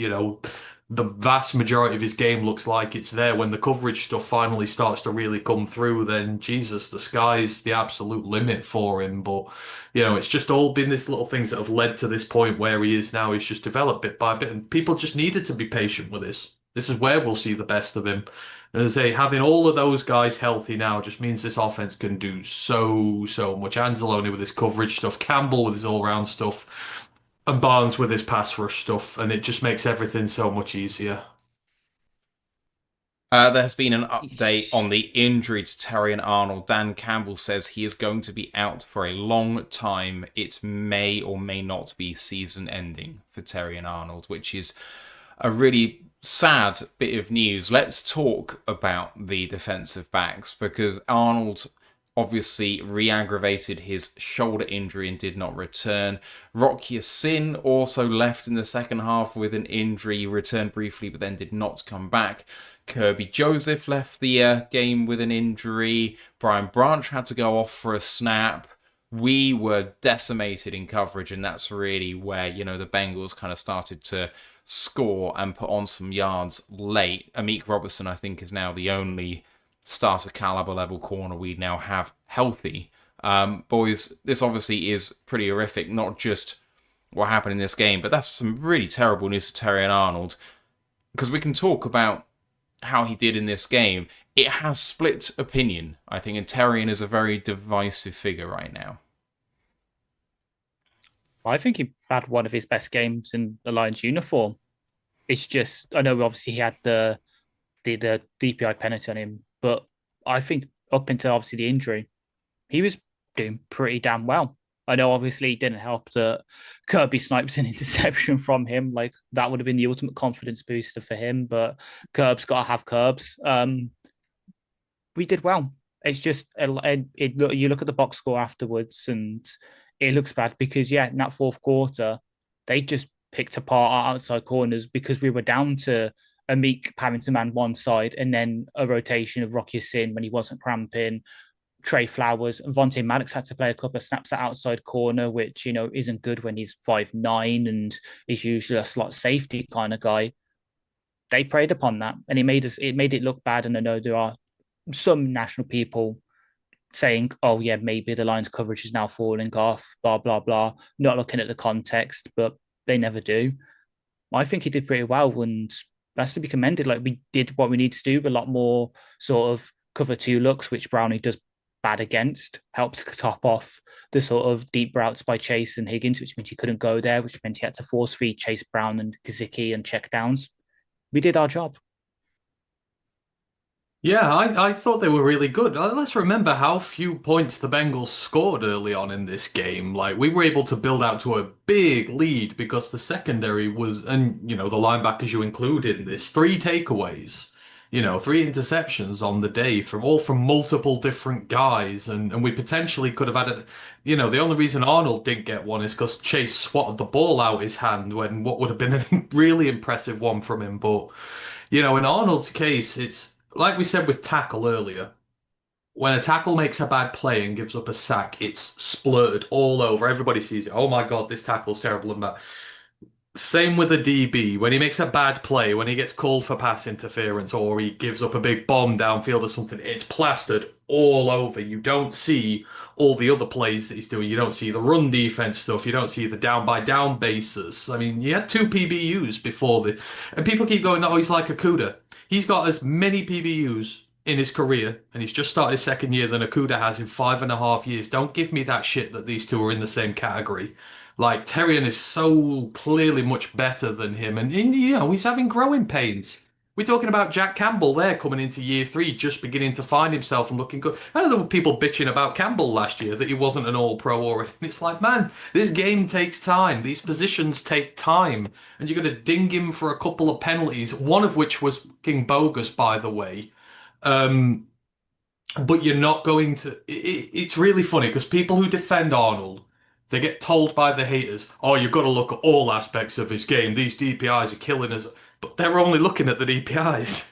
the vast majority of his game looks like it's there. When the coverage stuff finally starts to really come through, then Jesus, the sky's the absolute limit for him. But, it's just all been these little things that have led to this point where he is now. He's just developed bit by bit, and people just needed to be patient with this. This is where we'll see the best of him. And as I say, having all of those guys healthy now just means this offense can do so, so much. Anzalone with his coverage stuff, Campbell with his all-round stuff, and Barnes with his pass rush stuff, and it just makes everything so much easier. There has been an update on the injury to Terrion Arnold. Dan Campbell says he is going to be out for a long time. It may or may not be season ending for Terrion Arnold, which is a really sad bit of news. Let's talk about the defensive backs, because Arnold obviously re-aggravated his shoulder injury and did not return. Rock Ya-Sin also left in the second half with an injury. He returned briefly but then did not come back. Kirby Joseph left the game with an injury. Brian Branch had to go off for a snap. We were decimated in coverage, and that's really where, the Bengals kind of started to score and put on some yards late. Amik Robertson, I think, is now the only starter caliber level corner we now have healthy. Boys, this obviously is pretty horrific, not just what happened in this game, but that's some really terrible news for Terrion Arnold, because we can talk about how he did in this game. It has split opinion, I think, and Terrion is a very divisive figure right now. I think he had one of his best games in the Lions uniform. It's just, I know obviously he had the DPI penalty on him, but I think up until obviously the injury, he was doing pretty damn well. I know obviously it didn't help that Kirby snipes an interception from him. Like, that would have been the ultimate confidence booster for him, but Curb's got to have curbs. We did well. It's just, you look at the box score afterwards and it looks bad because, in that fourth quarter, they just picked apart our outside corners because we were down to Amik having to man one side and then a rotation of Rock Ya-Sin when he wasn't cramping, Trey Flowers, and Vontae Maddox had to play a couple of snaps at outside corner, which, isn't good when he's 5'9" and is usually a slot safety kind of guy. They preyed upon that, and it made it look bad. And I know there are some national people saying, oh yeah, maybe the Lions coverage is now falling off, blah, blah, blah, not looking at the context, but they never do. I think he did pretty well, and that's to be commended. Like, we did what we need to do, a lot more sort of cover two looks, which Brownie does bad against, helped top off the sort of deep routes by Chase and Higgins, which meant he couldn't go there, which meant he had to force feed Chase Brown and Kazicki and check downs. We did our job. Yeah, I thought they were really good. Let's remember how few points the Bengals scored early on in this game. Like, we were able to build out to a big lead because the secondary was, and, the linebackers you include in this, 3 takeaways, 3 interceptions on the day from multiple different guys. And we potentially could have had the only reason Arnold didn't get one is because Chase swatted the ball out his hand when what would have been a really impressive one from him. But, in Arnold's case, it's, like we said with tackle earlier, when a tackle makes a bad play and gives up a sack, it's splurted all over. Everybody sees it. Oh my God, this tackle's terrible and bad. Same with a DB. When he makes a bad play, when he gets called for pass interference or he gives up a big bomb downfield or something, it's plastered all over. You don't see all the other plays that he's doing. You don't see the run defense stuff. You don't see the down by down bases. I mean, he had 2 PBUs before the, and people keep going, oh, he's like Akuda. He's got as many PBUs in his career, and he's just started his second year than Akuda has in 5.5 years. Don't give me that shit that these two are in the same category. Like, Terrion is so clearly much better than him, and he's having growing pains. We're talking about Jack Campbell there coming into year 3, just beginning to find himself and looking good. I know there were people bitching about Campbell last year that he wasn't an all-pro or anything. It's like, man, this game takes time. These positions take time. And you're going to ding him for a couple of penalties, one of which was fucking bogus, by the way. But you're not going to. It's really funny because people who defend Arnold, they get told by the haters, "Oh, you've got to look at all aspects of his game. These DPIs are killing us." But they're only looking at the DPIs.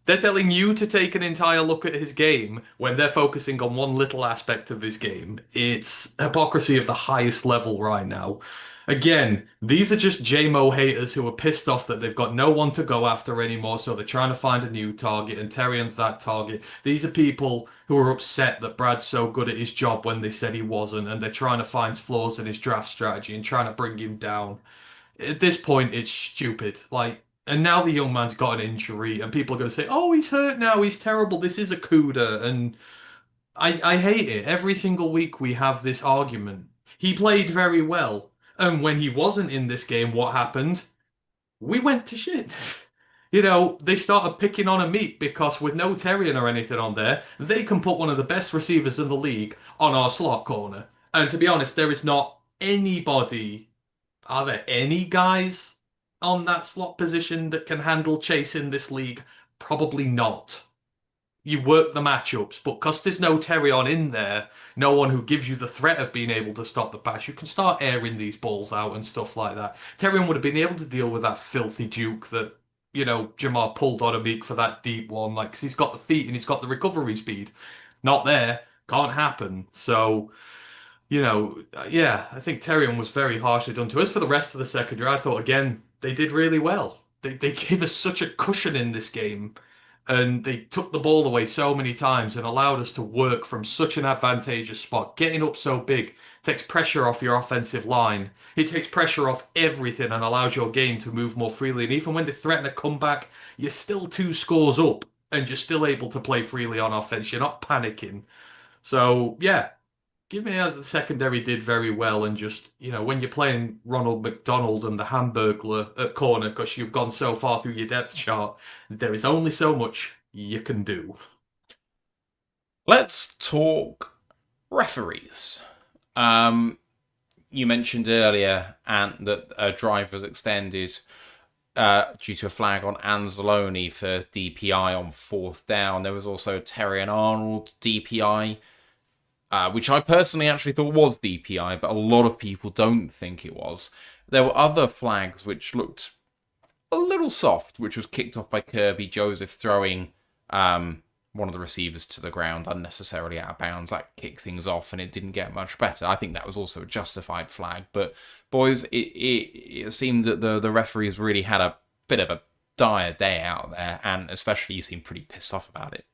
They're telling you to take an entire look at his game when they're focusing on one little aspect of his game. It's hypocrisy of the highest level right now. Again, these are just JMO haters who are pissed off that they've got no one to go after anymore, so they're trying to find a new target, and Terrion's that target. These are people who are upset that Brad's so good at his job when they said he wasn't, and they're trying to find flaws in his draft strategy and trying to bring him down. At this point, it's stupid. Like, and now the young man's got an injury, and people are going to say, "Oh, he's hurt now. He's terrible. This is a CUDA." And I hate it. Every single week we have this argument. He played very well, and when he wasn't in this game, what happened? We went to shit. They started picking on a meat because with no Terrion or anything on there, they can put one of the best receivers in the league on our slot corner. And to be honest, there is not anybody. Are there any guys on that slot position that can handle Chase in this league? Probably not. You work the matchups, but because there's no Terrion in there, no one who gives you the threat of being able to stop the pass, you can start airing these balls out and stuff like that. Terrion would have been able to deal with that filthy juke that, Jamar pulled on a Meek for that deep one, like, 'cause he's got the feet and he's got the recovery speed. Not there, can't happen. So, yeah, I think Terrion was very harshly done to us. For the rest of the secondary, I thought, again, they did really well. They gave us such a cushion in this game. And they took the ball away so many times and allowed us to work from such an advantageous spot. Getting up so big takes pressure off your offensive line. It takes pressure off everything and allows your game to move more freely. And even when they threaten a comeback, you're still 2 scores up and you're still able to play freely on offense. You're not panicking. So, yeah, give me the secondary did very well. And just, when you're playing Ronald McDonald and the Hamburglar at corner because you've gone so far through your depth chart, there is only so much you can do. Let's talk referees. You mentioned earlier, Ant, that a drive was extended due to a flag on Anzalone for DPI on 4th down. There was also Terry and Arnold DPI, which I personally actually thought was DPI, but a lot of people don't think it was. There were other flags which looked a little soft, which was kicked off by Kirby Joseph throwing one of the receivers to the ground unnecessarily out of bounds. That kicked things off, and it didn't get much better. I think that was also a justified flag. But, boys, it seemed that the referees really had a bit of a dire day out there, and especially you seemed pretty pissed off about it.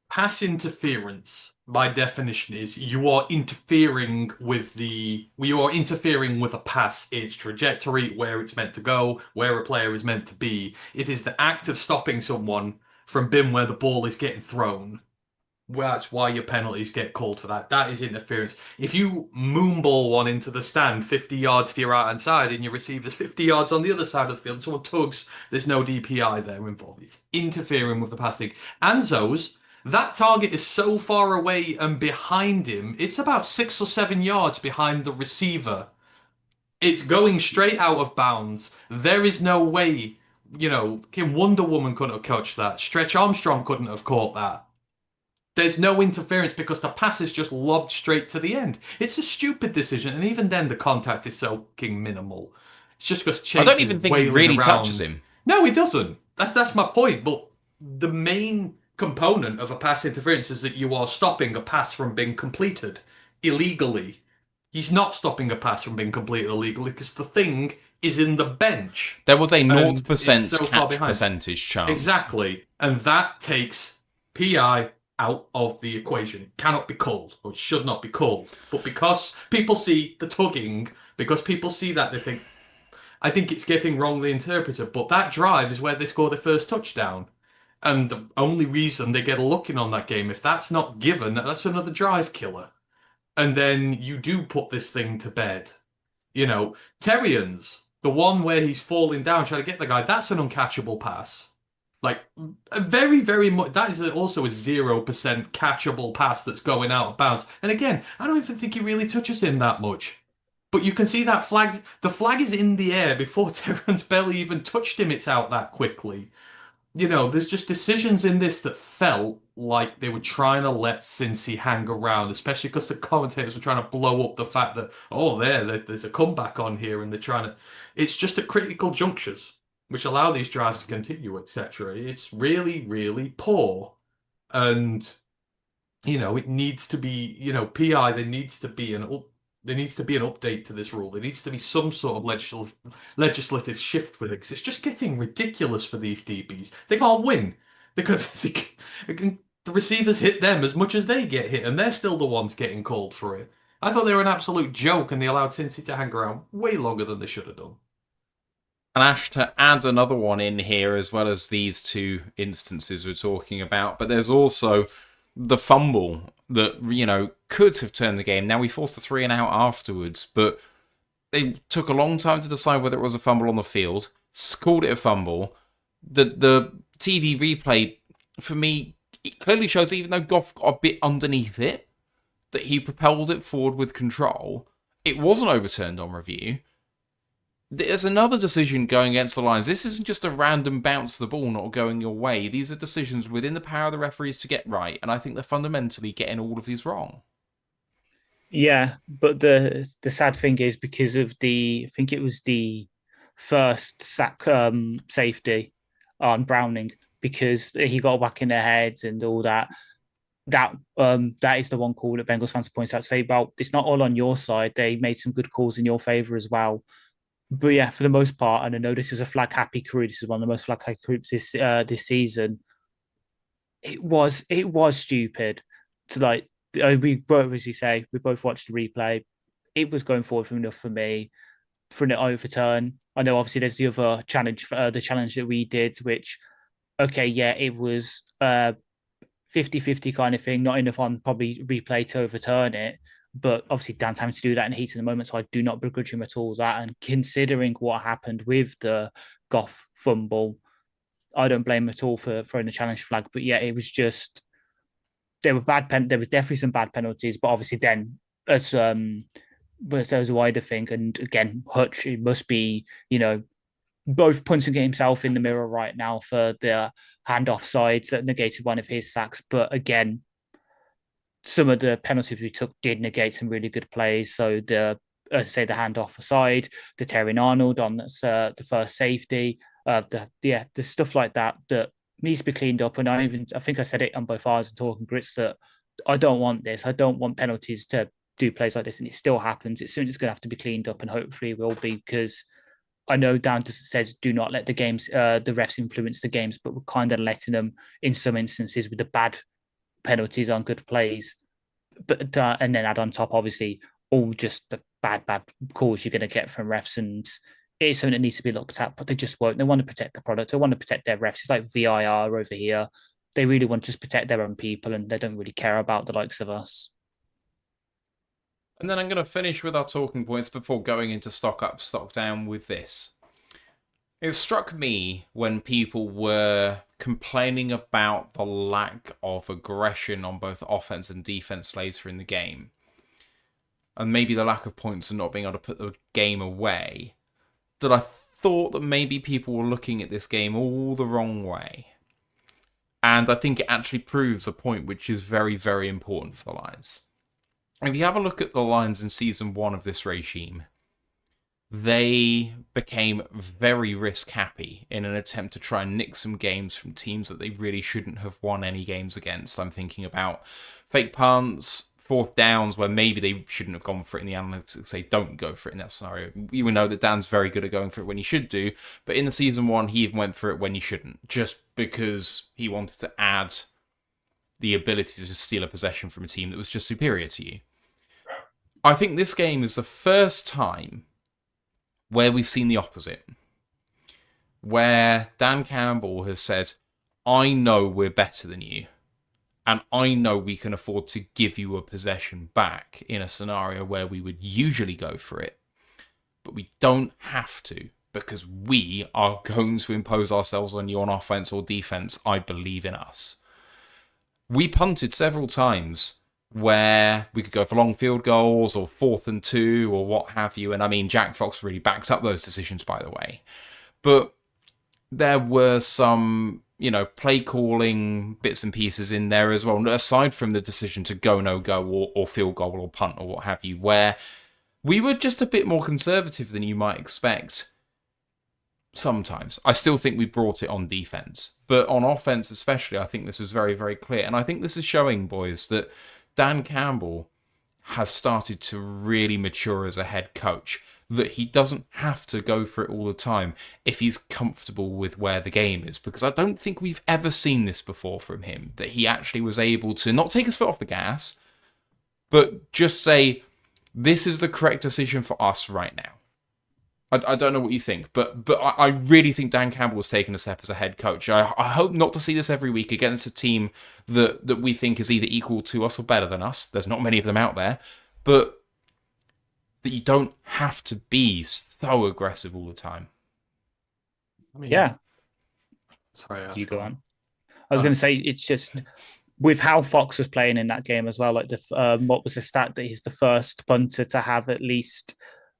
Pass interference, by definition, is you are interfering with a pass, its trajectory, where it's meant to go, where a player is meant to be. It is the act of stopping someone from being where the ball is getting thrown. Well, that's why your penalties get called for that. That is interference. If you moonball one into the stand 50 yards to your right hand side and your receiver's 50 yards on the other side of the field, someone tugs, there's no DPI there involved. It's interfering with the passing. Anzo's, that target is so far away and behind him, it's about 6 or 7 yards behind the receiver. It's going straight out of bounds. There is no way, Wonder Woman couldn't have catched that. Stretch Armstrong couldn't have caught that. There's no interference because the pass is just lobbed straight to the end. It's a stupid decision, and even then the contact is so fucking minimal. It's just because Chase I don't even think he really touches him. No, he doesn't. That's my point. But the main component of a pass interference is that you are stopping a pass from being completed illegally. He's not stopping a pass from being completed illegally because the thing is in the bench. There was a And 0% it's so far catch behind. percentage chance. Exactly. And that takes PI out of the equation. It cannot be called, or it should not be called. But because people see the tugging, because people see that, they think, I think it's getting wrongly interpreted. But that drive is where they score their first touchdown. And the only reason they get a look in on that game, if that's not given, that's another drive killer. And then you do put this thing to bed. You know, Terrians, the one where he's falling down trying to get the guy, that's an uncatchable pass. Like, very, very much. That is also a 0% catchable pass that's going out of bounds. And again, I don't even think he really touches him that much. But you can see that flag. The flag is in the air before Terrence barely even touched him. It's out that quickly. You know, there's just decisions in this that felt like they were trying to let Cincy hang around, especially because the commentators were trying to blow up the fact that, oh, there's a comeback on here, and they're trying to. It's just at critical junctures, which allow these drives to continue, etc. It's really, really poor. And, you know, it needs to be, you know, PI, there needs to be an update to this rule. There needs to be some sort of legislative shift with it, because it's just getting ridiculous for these DBs. They can't win because the receivers hit them as much as they get hit, and they're still the ones getting called for it. I thought they were an absolute joke, and they allowed Cincy to hang around way longer than they should have done. And Ash, to add another one in here, as well as these two instances we're talking about, but there's also the fumble that, you know, could have turned the game. Now, we forced the 3 and out afterwards, but they took a long time to decide whether it was a fumble on the field, called it a fumble. The TV replay, for me, it clearly shows, even though Goff got a bit underneath it, that he propelled it forward with control. It wasn't overturned on review. There's another decision going against the Lions. This isn't just a random bounce of the ball not going your way. These are decisions within the power of the referees to get right, and I think they're fundamentally getting all of these wrong. Yeah, but the sad thing is, because of I think it was the first sack safety on Browning, because he got back in their heads and all that. That is the one call that Bengals fans points out, say about it's not all on your side. They made some good calls in your favor as well. But yeah, for the most part, and I know this is a flag happy crew. This is one of the most flag happy groups this season. It was stupid. To like we both, as you say, we both watched the replay. It was going forward for enough for me for an overturn. I know obviously there's the other challenge, the challenge that we did, which okay, yeah, it was 50-50 kind of thing, not enough on probably replay to overturn it. But obviously, Dan's having to do that in heat in the moment, so I do not begrudge him at all that. And considering what happened with the Goff fumble, I don't blame him at all for throwing the challenge flag. But yeah, it was just there were there was definitely some bad penalties, but obviously then as a wider thing. And again, Hutch, it must be, you know, both punching himself in the mirror right now for the handoff sides that negated one of his sacks. But again, some of the penalties we took did negate some really good plays. So the handoff aside, the Terry Arnold on the first safety, the stuff like that needs to be cleaned up. And I think I said it on both ours and Talking Grits that I don't want this. I don't want penalties to do plays like this, and it still happens. It's soon it's going to have to be cleaned up, and hopefully it will be, because I know Dan just says do not let the refs influence the games, but we're kind of letting them in some instances with the bad penalties on good plays. But and then add on top, obviously, all just the bad calls you're going to get from refs, and it's something that needs to be looked at. But they just won't. They want to protect the product. They want to protect their refs. It's like VIR over here. They really want to just protect their own people, and they don't really care about the likes of us. And then I'm going to finish with our talking points before going into stock up, stock down with this. It struck me when people were complaining about the lack of aggression on both offense and defense later in the game, and maybe the lack of points and not being able to put the game away, that I thought that maybe people were looking at this game all the wrong way. And I think it actually proves a point which is very, very important for the Lions. If you have a look at the Lions in Season 1 of this regime, they became very risk-happy in an attempt to try and nick some games from teams that they really shouldn't have won any games against. I'm thinking about fake punts, fourth downs where maybe they shouldn't have gone for it in the analytics say don't go for it in that scenario. We know that Dan's very good at going for it when he should do, but in the season one, he even went for it when he shouldn't, just because he wanted to add the ability to steal a possession from a team that was just superior to you. I think this game is the first time where we've seen the opposite, where Dan Campbell has said, I know we're better than you, and I know we can afford to give you a possession back in a scenario where we would usually go for it, but we don't have to, because we are going to impose ourselves on you on offense or defense. I believe in us. We punted several times where we could go for long field goals or 4th and 2 or what have you. And I mean, Jack Fox really backs up those decisions, by the way. But there were some, play calling bits and pieces in there as well, aside from the decision to go, no go, or field goal or punt or what have you, where we were just a bit more conservative than you might expect. Sometimes. I still think we brought it on defense. But on offense especially, I think this is very, very clear. And I think this is showing, boys, that Dan Campbell has started to really mature as a head coach. That he doesn't have to go for it all the time if he's comfortable with where the game is. Because I don't think we've ever seen this before from him. That he actually was able to not take his foot off the gas, but just say, this is the correct decision for us right now. I don't know what you think, but I really think Dan Campbell has taken a step as a head coach. I hope not to see this every week against a team that we think is either equal to us or better than us. There's not many of them out there, but that you don't have to be so aggressive all the time. I mean, Yeah. Sorry, Ash, you go on. I was going to say, it's just with how Fox was playing in that game as well. Like what was the stat that he's the first punter to have at least.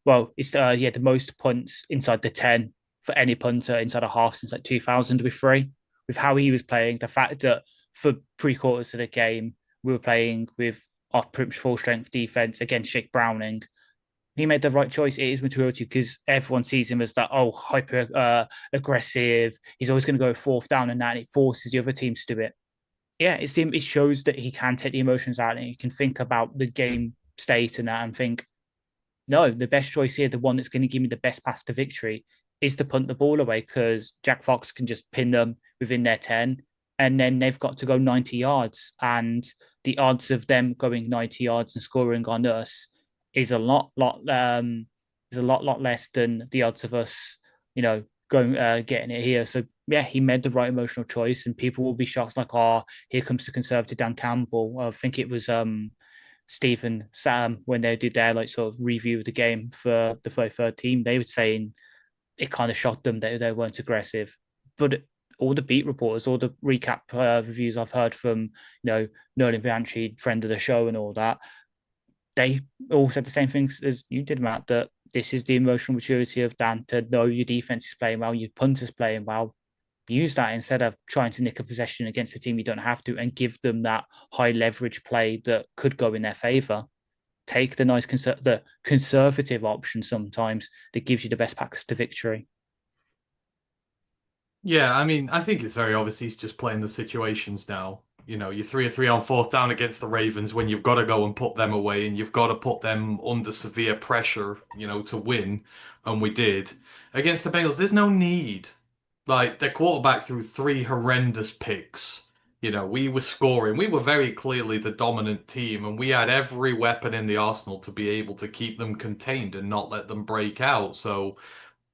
Well, it's the most punts inside the 10 for any punter inside a half since like 2003. With how he was playing, the fact that for 3/4 of the game, we were playing with our pretty much full strength defense against Jake Browning. He made the right choice. It is maturity because everyone sees him as that, hyper aggressive. He's always going to go 4th down and that, and it forces the other teams to do it. Yeah, it shows that he can take the emotions out and he can think about the game state and that and think, no, the best choice here, the one that's going to give me the best path to victory, is to punt the ball away because Jack Fox can just pin them within their 10 and then they've got to go 90 yards. And the odds of them going 90 yards and scoring on us is a lot less than the odds of us, going getting it here. So yeah, he made the right emotional choice, and people will be shocked, like, here comes the conservative Dan Campbell. I think it was Steve and Sam, when they did their sort of review of the game for the 33rd team, they were saying it kind of shocked them that they weren't aggressive. But all the beat reporters, all the recap reviews I've heard from, Nolan Bianchi, friend of the show and all that, they all said the same things as you did, Matt, that this is the emotional maturity of Dan to know your defense is playing well, your punter's playing well. Use that instead of trying to nick a possession against a team you don't have to and give them that high leverage play that could go in their favor. Take the the conservative option sometimes that gives you the best path to victory. Yeah, I mean, I think it's very obvious he's just playing the situations now. You're 3-3 on 4th down against the Ravens when you've got to go and put them away and you've got to put them under severe pressure, to win. And we did. Against the Bengals, there's no need. Like, their quarterback threw 3 horrendous picks. We were scoring. We were very clearly the dominant team, and we had every weapon in the arsenal to be able to keep them contained and not let them break out. So,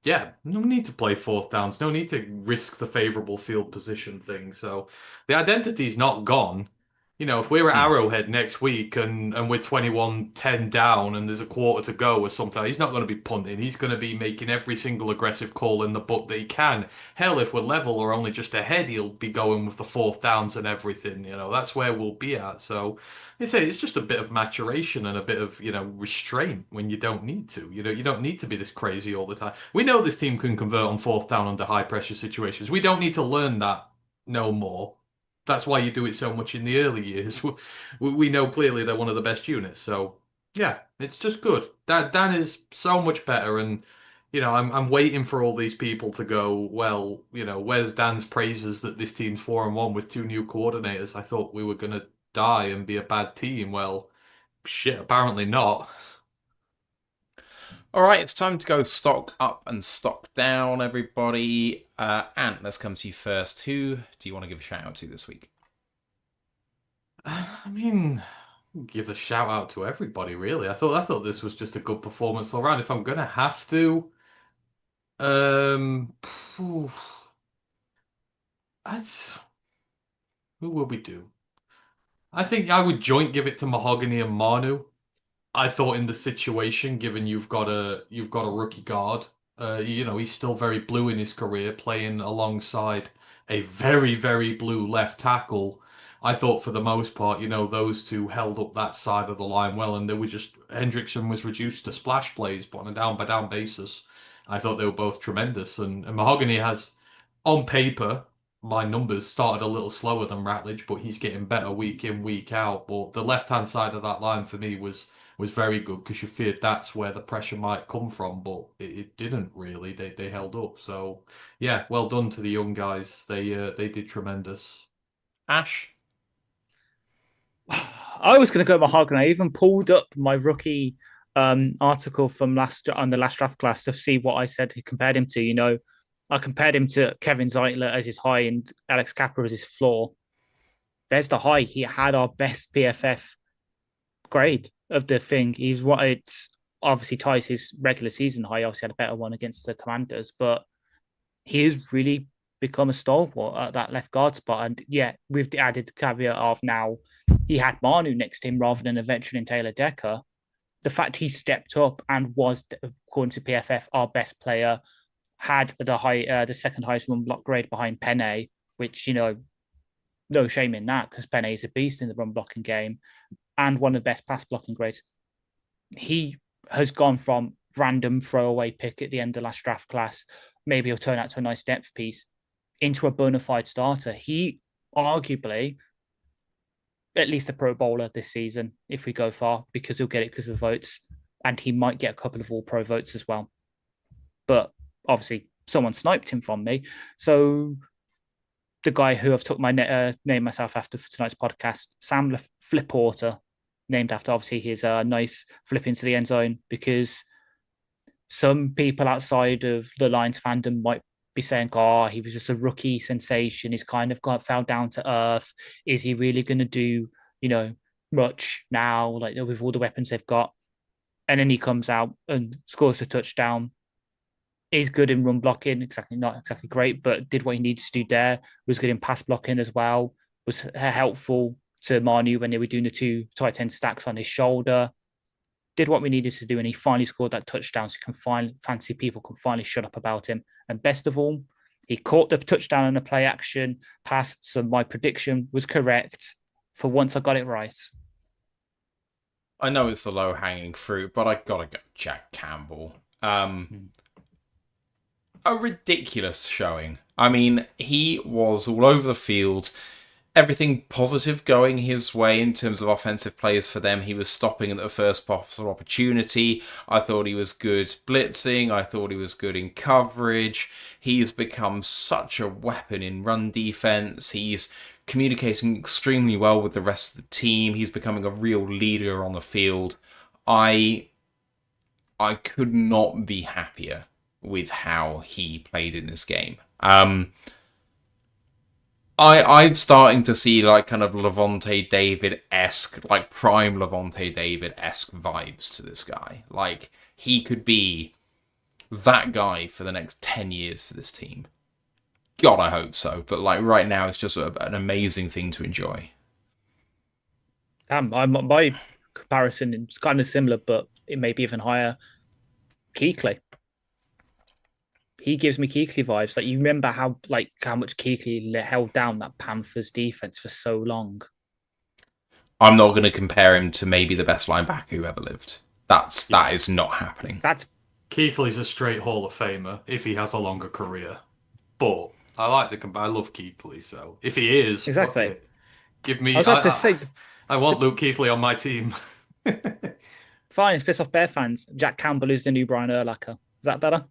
yeah, no need to play 4th downs. No need to risk the favorable field position thing. So, the identity's not gone. If we're at Arrowhead next week and we're 21-10 down and there's a quarter to go or something, he's not going to be punting. He's going to be making every single aggressive call in the book that he can. Hell, if we're level or only just ahead, he'll be going with the 4th downs and everything. That's where we'll be at. So, they say it's just a bit of maturation and a bit of, restraint when you don't need to. You don't need to be this crazy all the time. We know this team can convert on 4th down under high pressure situations. We don't need to learn that no more. That's why you do it so much in the early years. We know clearly they're one of the best units. So, yeah, it's just good. Dan is so much better. And, I'm waiting for all these people to go, well, where's Dan's praises that this team's 4-1 with 2 new coordinators? I thought we were going to die and be a bad team. Well, shit, apparently not. All right, it's time to go stock up and stock down, everybody. Ant, let's come to you first. Who do you want to give a shout out to this week? I mean, give a shout out to everybody, really. I thought this was just a good performance all round. If I'm gonna have to, phew, that's who will we do? I think I would joint give it to Mahogany and Manu. I thought in the situation, given you've got a rookie guard, he's still very blue in his career, playing alongside a very, very blue left tackle. I thought for the most part, those two held up that side of the line well, and they were just Hendrickson was reduced to splash plays, but on a down by down basis. I thought they were both tremendous, and Mahogany has, on paper, my numbers started a little slower than Ratledge, but he's getting better week in, week out. But the left-hand side of that line for me was very good because you feared that's where the pressure might come from, but it didn't really. They held up. So yeah, well done to the young guys. They did tremendous. Ash? I was going to go Mahogany. I even pulled up my rookie article from on the last draft class to see what I said he compared him to. I compared him to Kevin Zeitler as his high and Alex Kappa as his floor. There's the high. He had our best PFF grade of the thing. He's what it's obviously ties his regular season high. He obviously had a better one against the Commanders, but he has really become a stalwart at that left guard spot. And yeah, with the added caveat of now he had Manu next to him rather than a veteran in Taylor Decker. The fact he stepped up and was, according to PFF, our best player, had the second highest run block grade behind Penne, which, no shame in that because Penne is a beast in the run blocking game and one of the best pass blocking grades. He has gone from random throwaway pick at the end of the last draft class, maybe he'll turn out to a nice depth piece, into a bona fide starter. He arguably at least a Pro Bowler this season if we go far because he'll get it because of the votes and he might get a couple of All-Pro votes as well. But obviously someone sniped him from me. So the guy who I've took my name myself after for tonight's podcast, Sam Flipporter, named after obviously his nice flip into the end zone, because some people outside of the Lions fandom might be saying, oh, he was just a rookie sensation. He's kind of fell down to earth. Is he really going to do, much now, like with all the weapons they've got? And then he comes out and scores a touchdown. Is good in run blocking, not exactly great, but did what he needed to do there. Was good in pass blocking as well. Was helpful to Manu when they were doing the two tight end stacks on his shoulder. Did what we needed to do, and he finally scored that touchdown. So fancy people can finally shut up about him. And best of all, he caught the touchdown on a play action pass. So my prediction was correct. For once, I got it right. I know it's the low hanging fruit, but I gotta go Jack Campbell. A ridiculous showing. I mean, he was all over the field. Everything positive going his way in terms of offensive plays for them. He was stopping at the first possible opportunity. I thought he was good blitzing. I thought he was good in coverage. He's become such a weapon in run defense. He's communicating extremely well with the rest of the team. He's becoming a real leader on the field. I could not be happier with how he played in this game. I'm starting to see like kind of Levante David-esque, like prime Levante David-esque vibes to this guy. Like, he could be that guy for the next 10 years for this team. God, I hope so. But like right now, it's just an amazing thing to enjoy. My comparison is kind of similar, but it may be even higher. Kuechly. He gives me Kuechly vibes. Like, you remember how much Kuechly held down that Panthers defense for so long. I'm not going to compare him to maybe the best linebacker who ever lived. That is not happening. Kuechly's a straight Hall of Famer if he has a longer career. But I love Kuechly, so if he is, exactly, give me. I was about to say, I want Luke Kuechly on my team. Fine, it's piss off Bear fans. Jack Campbell is the new Brian Urlacher. Is that better?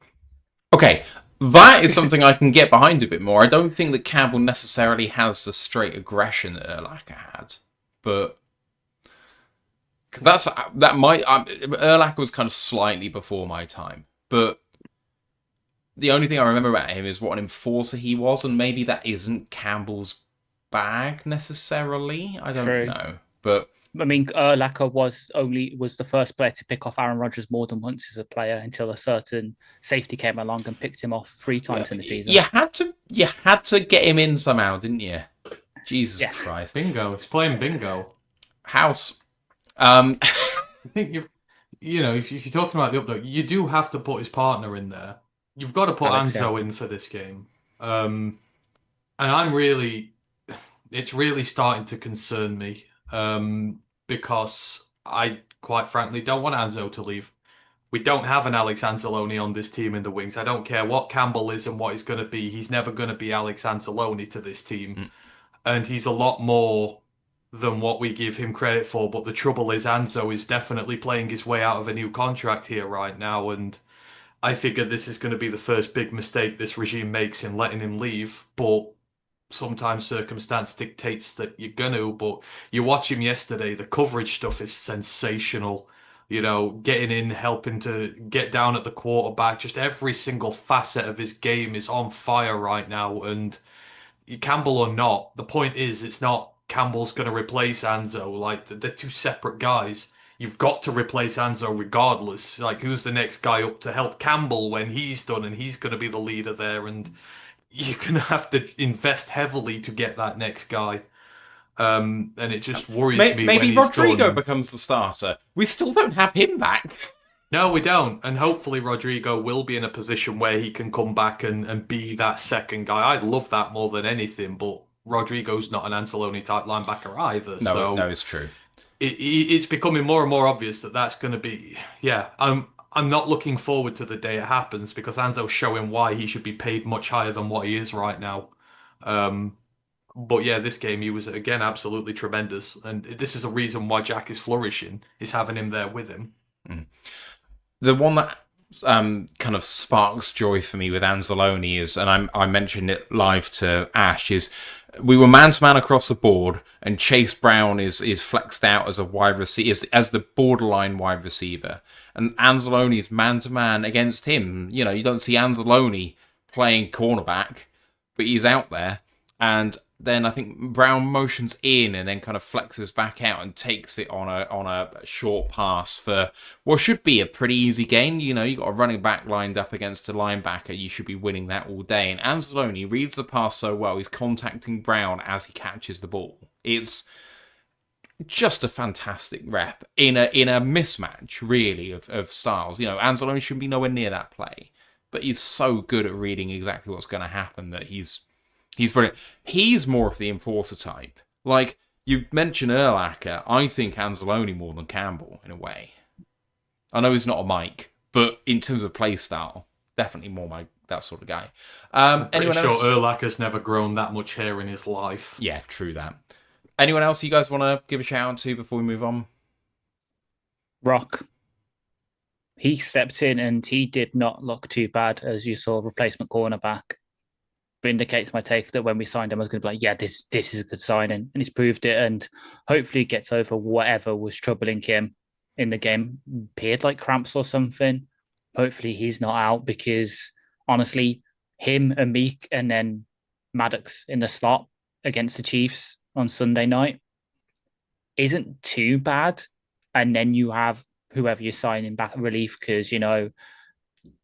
Okay, that is something I can get behind a bit more. I don't think that Campbell necessarily has the straight aggression that Urlacher had, but Urlacher was kind of slightly before my time, but the only thing I remember about him is what an enforcer he was, and maybe that isn't Campbell's bag necessarily. I don't know, but I mean, Urlacher was the first player to pick off Aaron Rodgers more than once as a player until a certain safety came along and picked him off 3 times in the season. You had to get him in somehow, didn't you? Jesus Christ! Bingo! It's playing bingo. House. I think if you're talking about the update, you do have to put his partner in there. You've got to put Anzo in for this game, and it's really starting to concern me. Because I quite frankly don't want Anzo to leave. We don't have an Alex Anzalone on this team in the wings. I don't care what Campbell is and what he's going to be. He's never going to be Alex Anzalone to this team. And he's a lot more than what we give him credit for. But the trouble is Anzo is definitely playing his way out of a new contract here right now. And I figure this is going to be the first big mistake this regime makes in letting him leave. But sometimes circumstance dictates that you're gonna, but you watch him yesterday, the coverage stuff is sensational. Getting in, helping to get down at the quarterback, just every single facet of his game is on fire right now. And Campbell or not, the point is, it's not Campbell's going to replace Anzo. Like, they're 2 separate guys. You've got to replace Anzo regardless. Like, who's the next guy up to help Campbell when he's done and he's going to be the leader there? And you're going to have to invest heavily to get that next guy. And it just worries me. Maybe Rodrigo becomes the starter. We still don't have him back. No, we don't. And hopefully Rodrigo will be in a position where he can come back and be that second guy. I'd love that more than anything, but Rodrigo's not an Anzalone type linebacker either. No, it's true. It's becoming more and more obvious that that's going to be... Yeah, I'm not looking forward to the day it happens because Anzo's showing why he should be paid much higher than what he is right now. But yeah, this game he was again absolutely tremendous, and this is a reason why Jack is flourishing, is having him there with him. The one that kind of sparks joy for me with Anzalone is, and I mentioned it live to Ash, is we were man-to-man across the board, and Chase Brown is flexed out as a wide receiver, as the borderline wide receiver. And Anzalone is man-to-man against him. You don't see Anzalone playing cornerback, but he's out there. And then I think Brown motions in and then kind of flexes back out and takes it on a short pass for what should be a pretty easy game. You got a running back lined up against a linebacker. You should be winning that all day. And Anzalone reads the pass so well. He's contacting Brown as he catches the ball. It's just a fantastic rep in a mismatch, really, of styles. Anzalone shouldn't be nowhere near that play, but he's so good at reading exactly what's going to happen that he's brilliant. He's more of the enforcer type. Like, you mentioned Urlacher, I think Anzalone more than Campbell, in a way. I know he's not a Mike, but in terms of play style, definitely more that sort of guy. Anyone else? Urlacher's never grown that much hair in his life. Yeah, true that. Anyone else you guys want to give a shout out to before we move on? Rock. He stepped in and he did not look too bad, as you saw, replacement cornerback. Vindicates my take that when we signed him, I was going to be like, yeah, this is a good signing. And he's proved it, and hopefully gets over whatever was troubling him in the game. Appeared like cramps or something. Hopefully he's not out, because honestly, him and Meek and then Maddox in the slot against the Chiefs on Sunday night isn't too bad. And then you have whoever you're signing back at relief, because,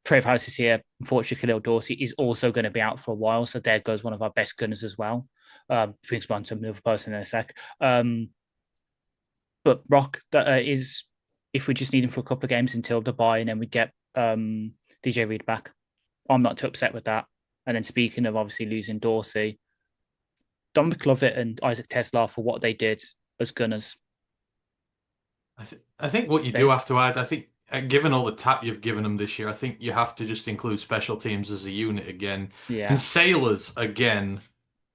Trev House is here. Unfortunately, Khalil Dorsey is also going to be out for a while. So there goes one of our best gunners as well. Brings on to another person in a sec. But Rock, that is, if we just need him for a couple of games until the bye, and then we get DJ Reed back, I'm not too upset with that. And then speaking of obviously losing Dorsey, Dominic Lovett and Isaac Tesla for what they did as gunners. I think what you do have to add, given all the tap you've given them this year, I think you have to just include special teams as a unit again. Yeah. And Sailors, again,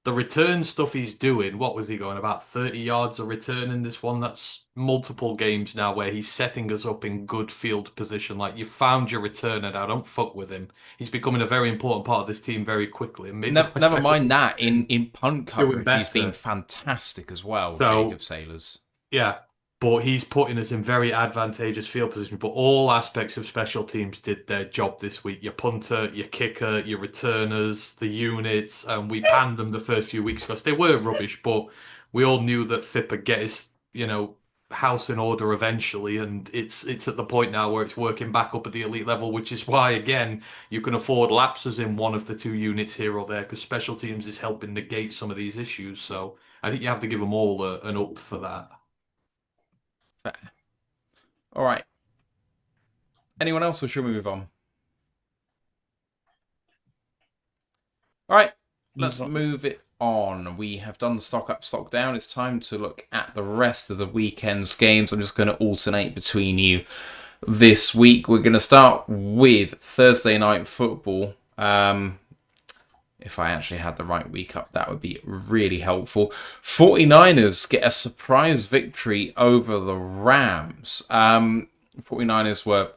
the return stuff he's doing, what was he going, about 30 yards a return in this one? That's multiple games now where he's setting us up in good field position. Like, you found your returner now, don't fuck with him. He's becoming a very important part of this team very quickly. And never mind that, in punt coverage, he's been fantastic as well, Jacob Sailors. Yeah. but he's putting us in very advantageous field position. But all aspects of special teams did their job this week. Your punter, your kicker, your returners, the units, and we panned them the first few weeks because they were rubbish. But we all knew that FIP would get his, house in order eventually, and it's at the point now where it's working back up at the elite level, which is why again you can afford lapses in one of the two units here or there because special teams is helping negate some of these issues. So I think you have to give them all an up for that. Fair. All right. Anyone else, or should we move on? All right, let's move it on. We have done the stock up, stock down. It's time to look at the rest of the weekend's games. I'm just going to alternate between you this week. We're going to start with Thursday night football. If I actually had the right week up, that would be really helpful. 49ers get a surprise victory over the Rams. 49ers were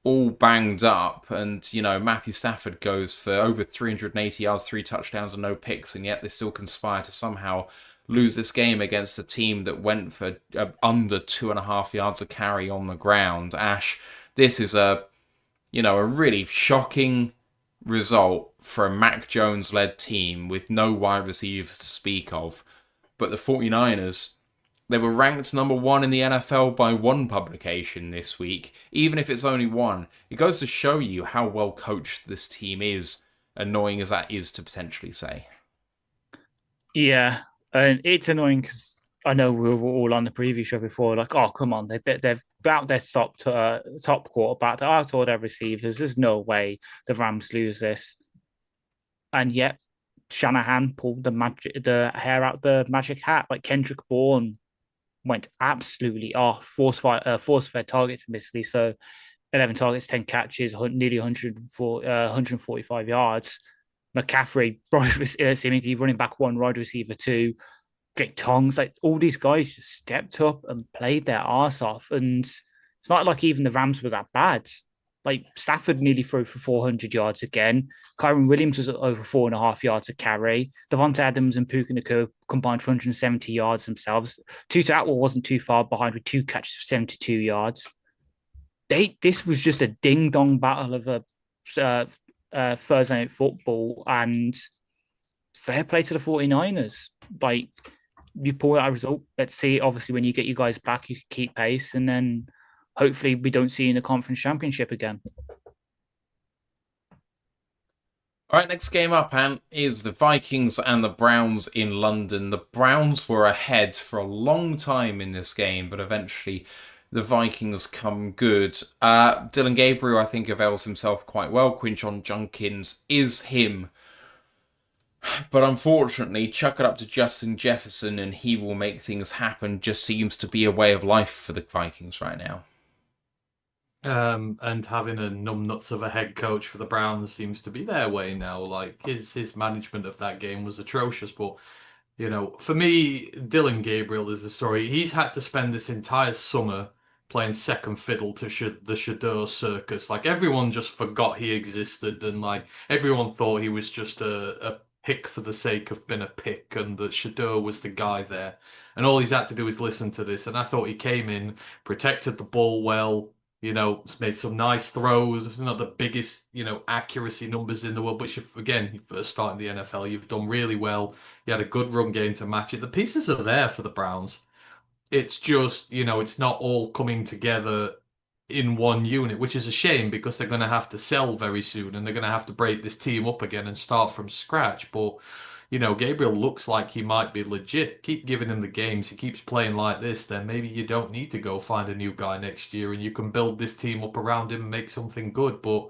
all banged up, and Matthew Stafford goes for over 380 yards, 3 touchdowns and no picks, and yet they still conspire to somehow lose this game against a team that went for under 2.5 yards a carry on the ground. Ash, this is a really shocking result for a Mac Jones-led team with no wide receivers to speak of. But the 49ers, they were ranked number 1 in the NFL by one publication this week. Even if it's only one, it goes to show you how well coached this team is, annoying as that is to potentially say. Yeah, and it's annoying because I know we were all on the preview show before, like, oh, come on, they've out their top quarterback, out all their receivers. There's no way the Rams lose this. And yet, Shanahan pulled the hair out the magic hat. Like Kendrick Bourne went absolutely off, force-fed targets, basically. So 11 targets, 10 catches, nearly 145 yards. McCaffrey, seemingly running back 1, wide receiver 2. Jake Tongs, like all these guys just stepped up and played their arse off. And it's not like even the Rams were that bad. Like Stafford nearly threw for 400 yards again. Kyron Williams was over 4.5 yards a carry. Devonta Adams and Puka Nacua combined for 170 yards themselves. Tutu Atwell wasn't too far behind with 2 catches for 72 yards. This was just a ding-dong battle of a Thursday night football, and fair play to the 49ers. Like, you pull out a result. Let's see. Obviously, when you get you guys back, you can keep pace, and then hopefully we don't see you in the conference championship again. All right, next game up, Ant, is the Vikings and the Browns in London. The Browns were ahead for a long time in this game, but eventually the Vikings come good. Dylan Gabriel, I think, avails himself quite well. Quinton Junkins is him. But unfortunately, chuck it up to Justin Jefferson and he will make things happen. Just seems to be a way of life for the Vikings right now. And having a numbnuts of a head coach for the Browns seems to be their way now. Like his management of that game was atrocious. But for me, Dylan Gabriel is the story. He's had to spend this entire summer playing second fiddle to the Shador circus. Like everyone just forgot he existed, and like everyone thought he was just a pick for the sake of being a pick, and that Shador was the guy there. And all he's had to do is listen to this. And I thought he came in, protected the ball well, made some nice throws. Not the biggest, accuracy numbers in the world, but again, you first start in the NFL, you've done really well. You had a good run game to match it. The pieces are there for the Browns. It's just, it's not all coming together in one unit, which is a shame because they're going to have to sell very soon and they're going to have to break this team up again and start from scratch. But, Gabriel looks like he might be legit. Keep giving him the games. He keeps playing like this, then maybe you don't need to go find a new guy next year and you can build this team up around him and make something good. But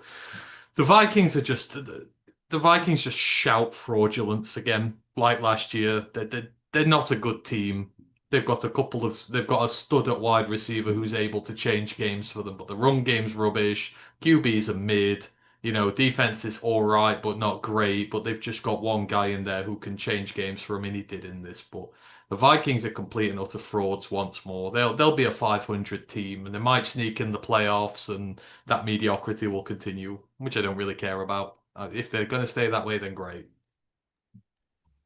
the Vikings are just, the Vikings just shout fraudulence again, like last year. They're not a good team. They've got a stud at wide receiver who's able to change games for them, but the run game's rubbish. QBs are mid. Defense is all right, but not great. But they've just got one guy in there who can change games for them, and he did in this. But the Vikings are complete and utter frauds once more. They'll be a 500 team, and they might sneak in the playoffs, and that mediocrity will continue, which I don't really care about. If they're going to stay that way, then great.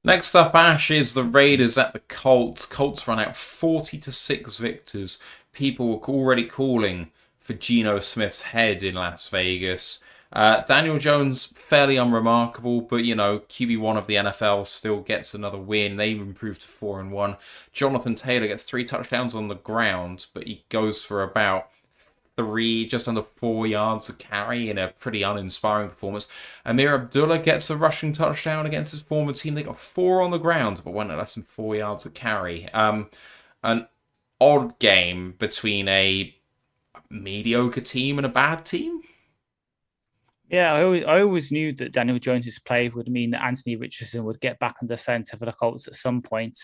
Next up, Ash, is the Raiders at the Colts. Colts run out 40-6 victors. People were already calling for Geno Smith's head in Las Vegas. Daniel Jones, fairly unremarkable, but QB1 of the NFL still gets another win. They've improved to 4-1. Jonathan Taylor gets 3 touchdowns on the ground, but he goes for about just under 4 yards a carry in a pretty uninspiring performance. Amir Abdullah gets a rushing touchdown against his former team. They got 4 on the ground, but went at less than 4 yards a carry. An odd game between a mediocre team and a bad team. Yeah, I always knew that Daniel Jones's play would mean that Anthony Richardson would get back under center for the Colts at some point.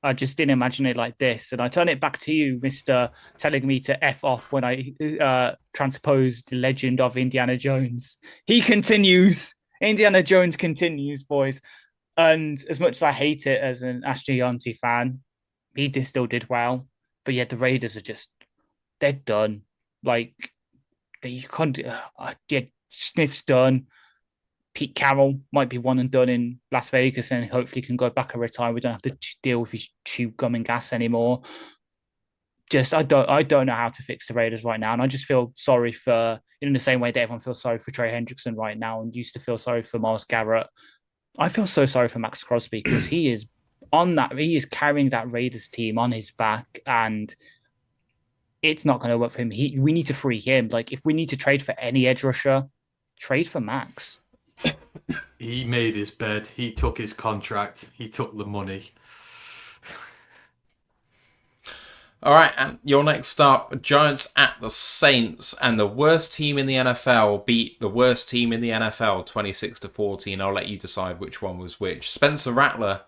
I just didn't imagine it like this. And I turn it back to you, Mr. telling me to F off when I transposed the legend of Indiana Jones. He continues. Indiana Jones continues, boys. And as much as I hate it as an Ashton fan, he still did well. But yet the Raiders are they're done. Like, you can't. Smith's done. Pete Carroll might be one and done in Las Vegas and hopefully can go back and retire. We don't have to deal with his chew gum and gas anymore. I don't know how to fix the Raiders right now. And I just feel sorry for, in the same way that everyone feels sorry for Trey Hendrickson right now and used to feel sorry for Myles Garrett. I feel so sorry for Max Crosby because he is carrying that Raiders team on his back and it's not going to work for him. We need to free him. Like, if we need to trade for any edge rusher, trade for Max. He made his bed. He took his contract. He took the money. All right, and your next up, Giants at the Saints, and the worst team in the NFL beat the worst team in the NFL 26-14. I'll let you decide which one was which. Spencer Rattler,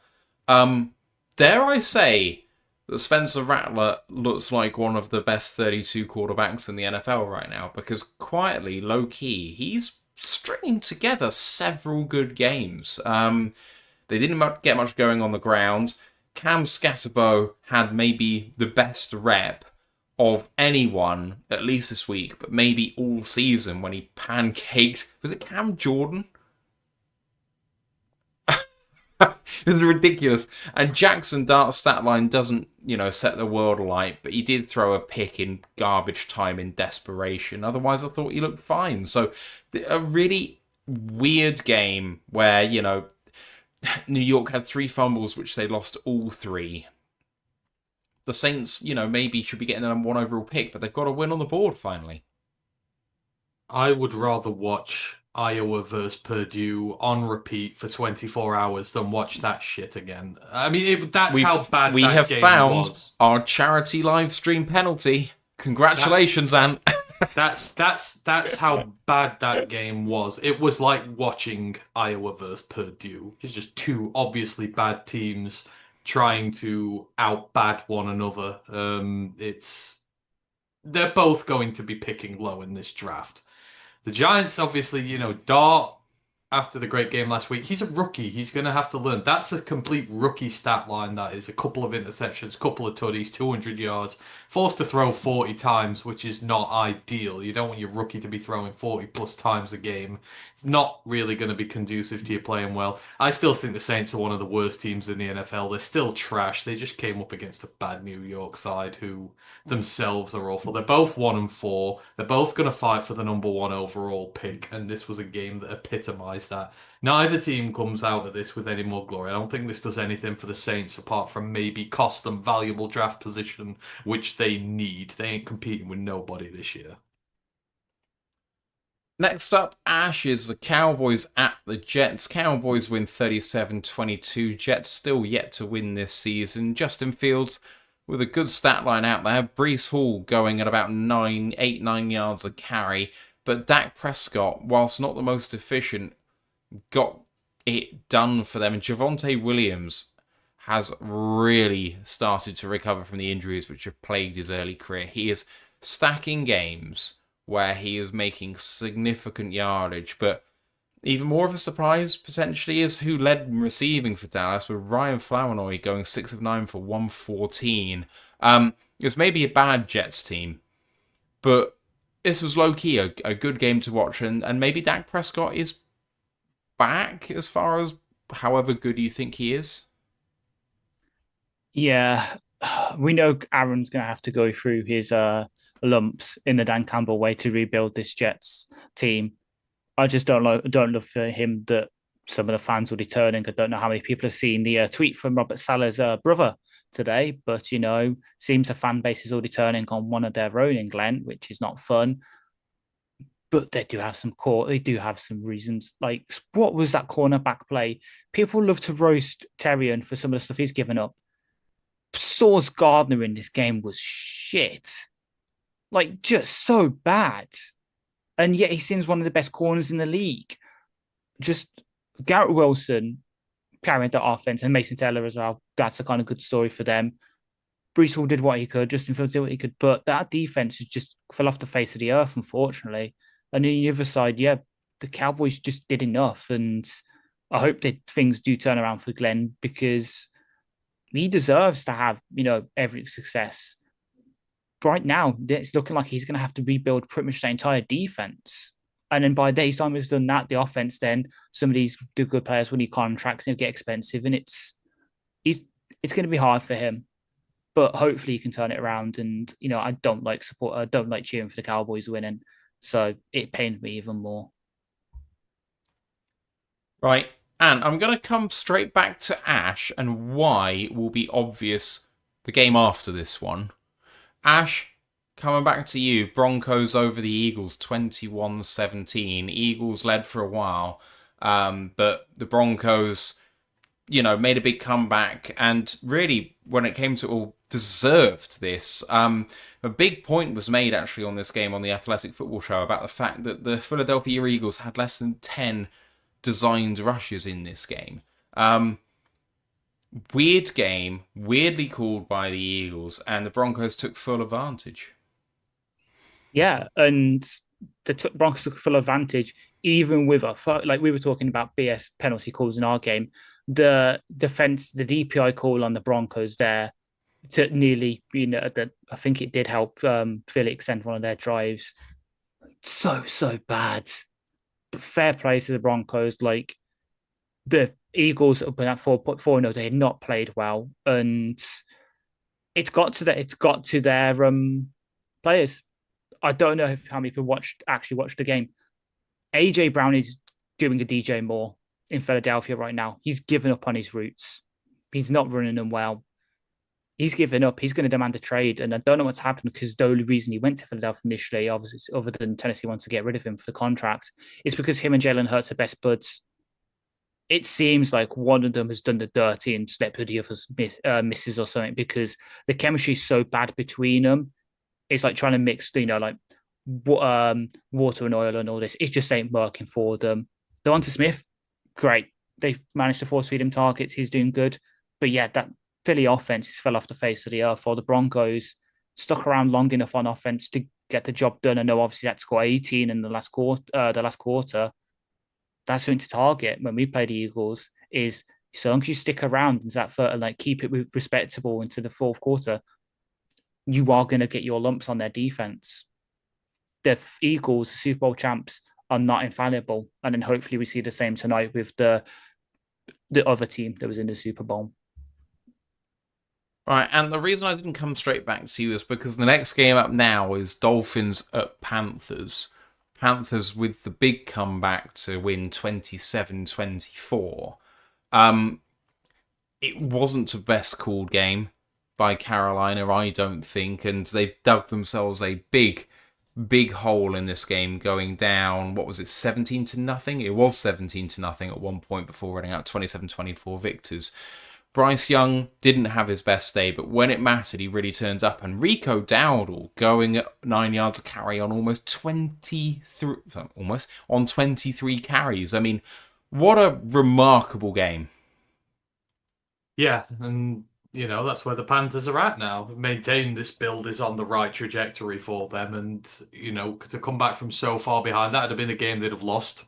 dare I say that Spencer Rattler looks like one of the best 32 quarterbacks in the NFL right now, because quietly, low-key, he's stringing together several good games. They didn't get much going on the ground. Cam Scatterbo had maybe the best rep of anyone, at least this week, but maybe all season when he pancaked. Was it Cam Jordan? It was ridiculous. And Jackson Dart's stat line doesn't, set the world alight, but he did throw a pick in garbage time in desperation. Otherwise, I thought he looked fine. So, a really weird game where, New York had 3 fumbles, which they lost all 3. The Saints, maybe should be getting the number 1 overall pick, but they've got a win on the board finally. I would rather watch Iowa versus Purdue on repeat for 24 hours than watch that shit again. I mean, that's how bad we that have game found was. Our charity live stream penalty. Congratulations, Ant. That's how bad that game was. It was like watching Iowa versus Purdue. It's just 2 obviously bad teams trying to out-bad one another. They're both going to be picking low in this draft. The Giants, obviously, Dart, after the great game last week, he's a rookie. He's going to have to learn. That's a complete rookie stat line, that is. A couple of interceptions, couple of tutties, 200 yards, forced to throw 40 times, which is not ideal. You don't want your rookie to be throwing 40-plus times a game. It's not really going to be conducive to you playing well. I still think the Saints are one of the worst teams in the NFL. They're still trash. They just came up against a bad New York side who themselves are awful. They're both 1-4. They're both going to fight for the number 1 overall pick, and this was a game that epitomized that. Neither team comes out of this with any more glory. I don't think this does anything for the Saints apart from maybe cost them valuable draft position, which they need. They ain't competing with nobody this year. Next up, Ash, is the Cowboys at the Jets. Cowboys win 37-22. Jets still yet to win this season. Justin Fields with a good stat line out there. Breece Hall going at about 9 yards a carry. But Dak Prescott, whilst not the most efficient, got it done for them. And Javonte Williams has really started to recover from the injuries which have plagued his early career. He is stacking games where he is making significant yardage. But even more of a surprise, potentially, is who led in receiving for Dallas, with Ryan Flournoy going 6 of 9 for 114. It was maybe a bad Jets team, but this was low-key a good game to watch, and maybe Dak Prescott is back as far as however good you think he is? Yeah, we know Aaron's going to have to go through his lumps in the Dan Campbell way to rebuild this Jets team. I just don't love for him that some of the fans will be turning. I don't know how many people have seen the tweet from Robert Salah's brother today, but seems the fan base is already turning on one of their own in Glenn, which is not fun. But they do have some reasons. Like, what was that cornerback play? People love to roast Terrian for some of the stuff he's given up. Sauce Gardner in this game was shit. Like, just so bad. And yet he seems one of the best corners in the league. Just Garrett Wilson carried that offense, and Mason Taylor as well. That's a kind of good story for them. Brees Hall did what he could, Justin Fields did what he could, but that defense just fell off the face of the earth, unfortunately. And on the other side, yeah, the Cowboys just did enough. And I hope that things do turn around for Glenn, because he deserves to have, every success. Right now, it's looking like he's going to have to rebuild pretty much the entire defense. And then by the time he's done that, the offense, then some of these good players will need contracts and it'll get expensive. And it's going to be hard for him. But hopefully he can turn it around. And, I don't like cheering for the Cowboys winning. So it pained me even more. Right. And I'm going to come straight back to Ash and why will be obvious the game after this one. Ash, coming back to you. Broncos over the Eagles 21-17. Eagles led for a while. But the Broncos, made a big comeback and really, when it came to it all, deserved this. A big point was made actually on this game on the Athletic Football Show about the fact that the Philadelphia Eagles had less than 10 designed rushes in this game. Weird game, weirdly called by the Eagles, and the Broncos took full advantage. Yeah, and the Broncos took full advantage, even with like we were talking about BS penalty calls in our game. The defense, the DPI call on the Broncos there to nearly, I think it did help Philly extend one of their drives. So bad. But fair play to the Broncos. Like, the Eagles up in that 4-0, they had not played well, and it's got to their players. I don't know how many people actually watched the game. AJ Brown is doing a DJ Moore in Philadelphia right now. He's given up on his roots. He's not running them well. He's given up. He's going to demand a trade, and I don't know what's happened, because the only reason he went to Philadelphia initially, obviously, other than Tennessee wants to get rid of him for the contract, is because him and Jalen Hurts are best buds. It seems like one of them has done the dirty and slept with the other's misses or something, because the chemistry is so bad between them. It's like trying to mix, like water and oil and all this. It just ain't working for them. Devonta Smith, great. They've managed to force feed him targets. He's doing good. But yeah, that Philly offense just fell off the face of the earth. Or the Broncos stuck around long enough on offense to get the job done. I know obviously that score 18 in the last quarter. That's something to target when we play the Eagles, is so long as you stick around and that keep it respectable into the fourth quarter, you are going to get your lumps on their defense. The Eagles, the Super Bowl champs, are not infallible. And then hopefully we see the same tonight with the other team that was in the Super Bowl. Right, and the reason I didn't come straight back to you is because the next game up now is Dolphins at Panthers. Panthers with the big comeback to win 27-24. It wasn't the best called game by Carolina, I don't think, and they've dug themselves a big hole in this game, going down, 17-0? It was 17-0 at one point before running out 27-24 victors. Bryce Young didn't have his best day, but when it mattered, he really turned up. And Rico Dowdle going at 9 yards a carry on 23 carries. I mean, what a remarkable game. Yeah, and that's where the Panthers are at now. Maintain this build is on the right trajectory for them, and to come back from so far behind, that would have been a game they'd have lost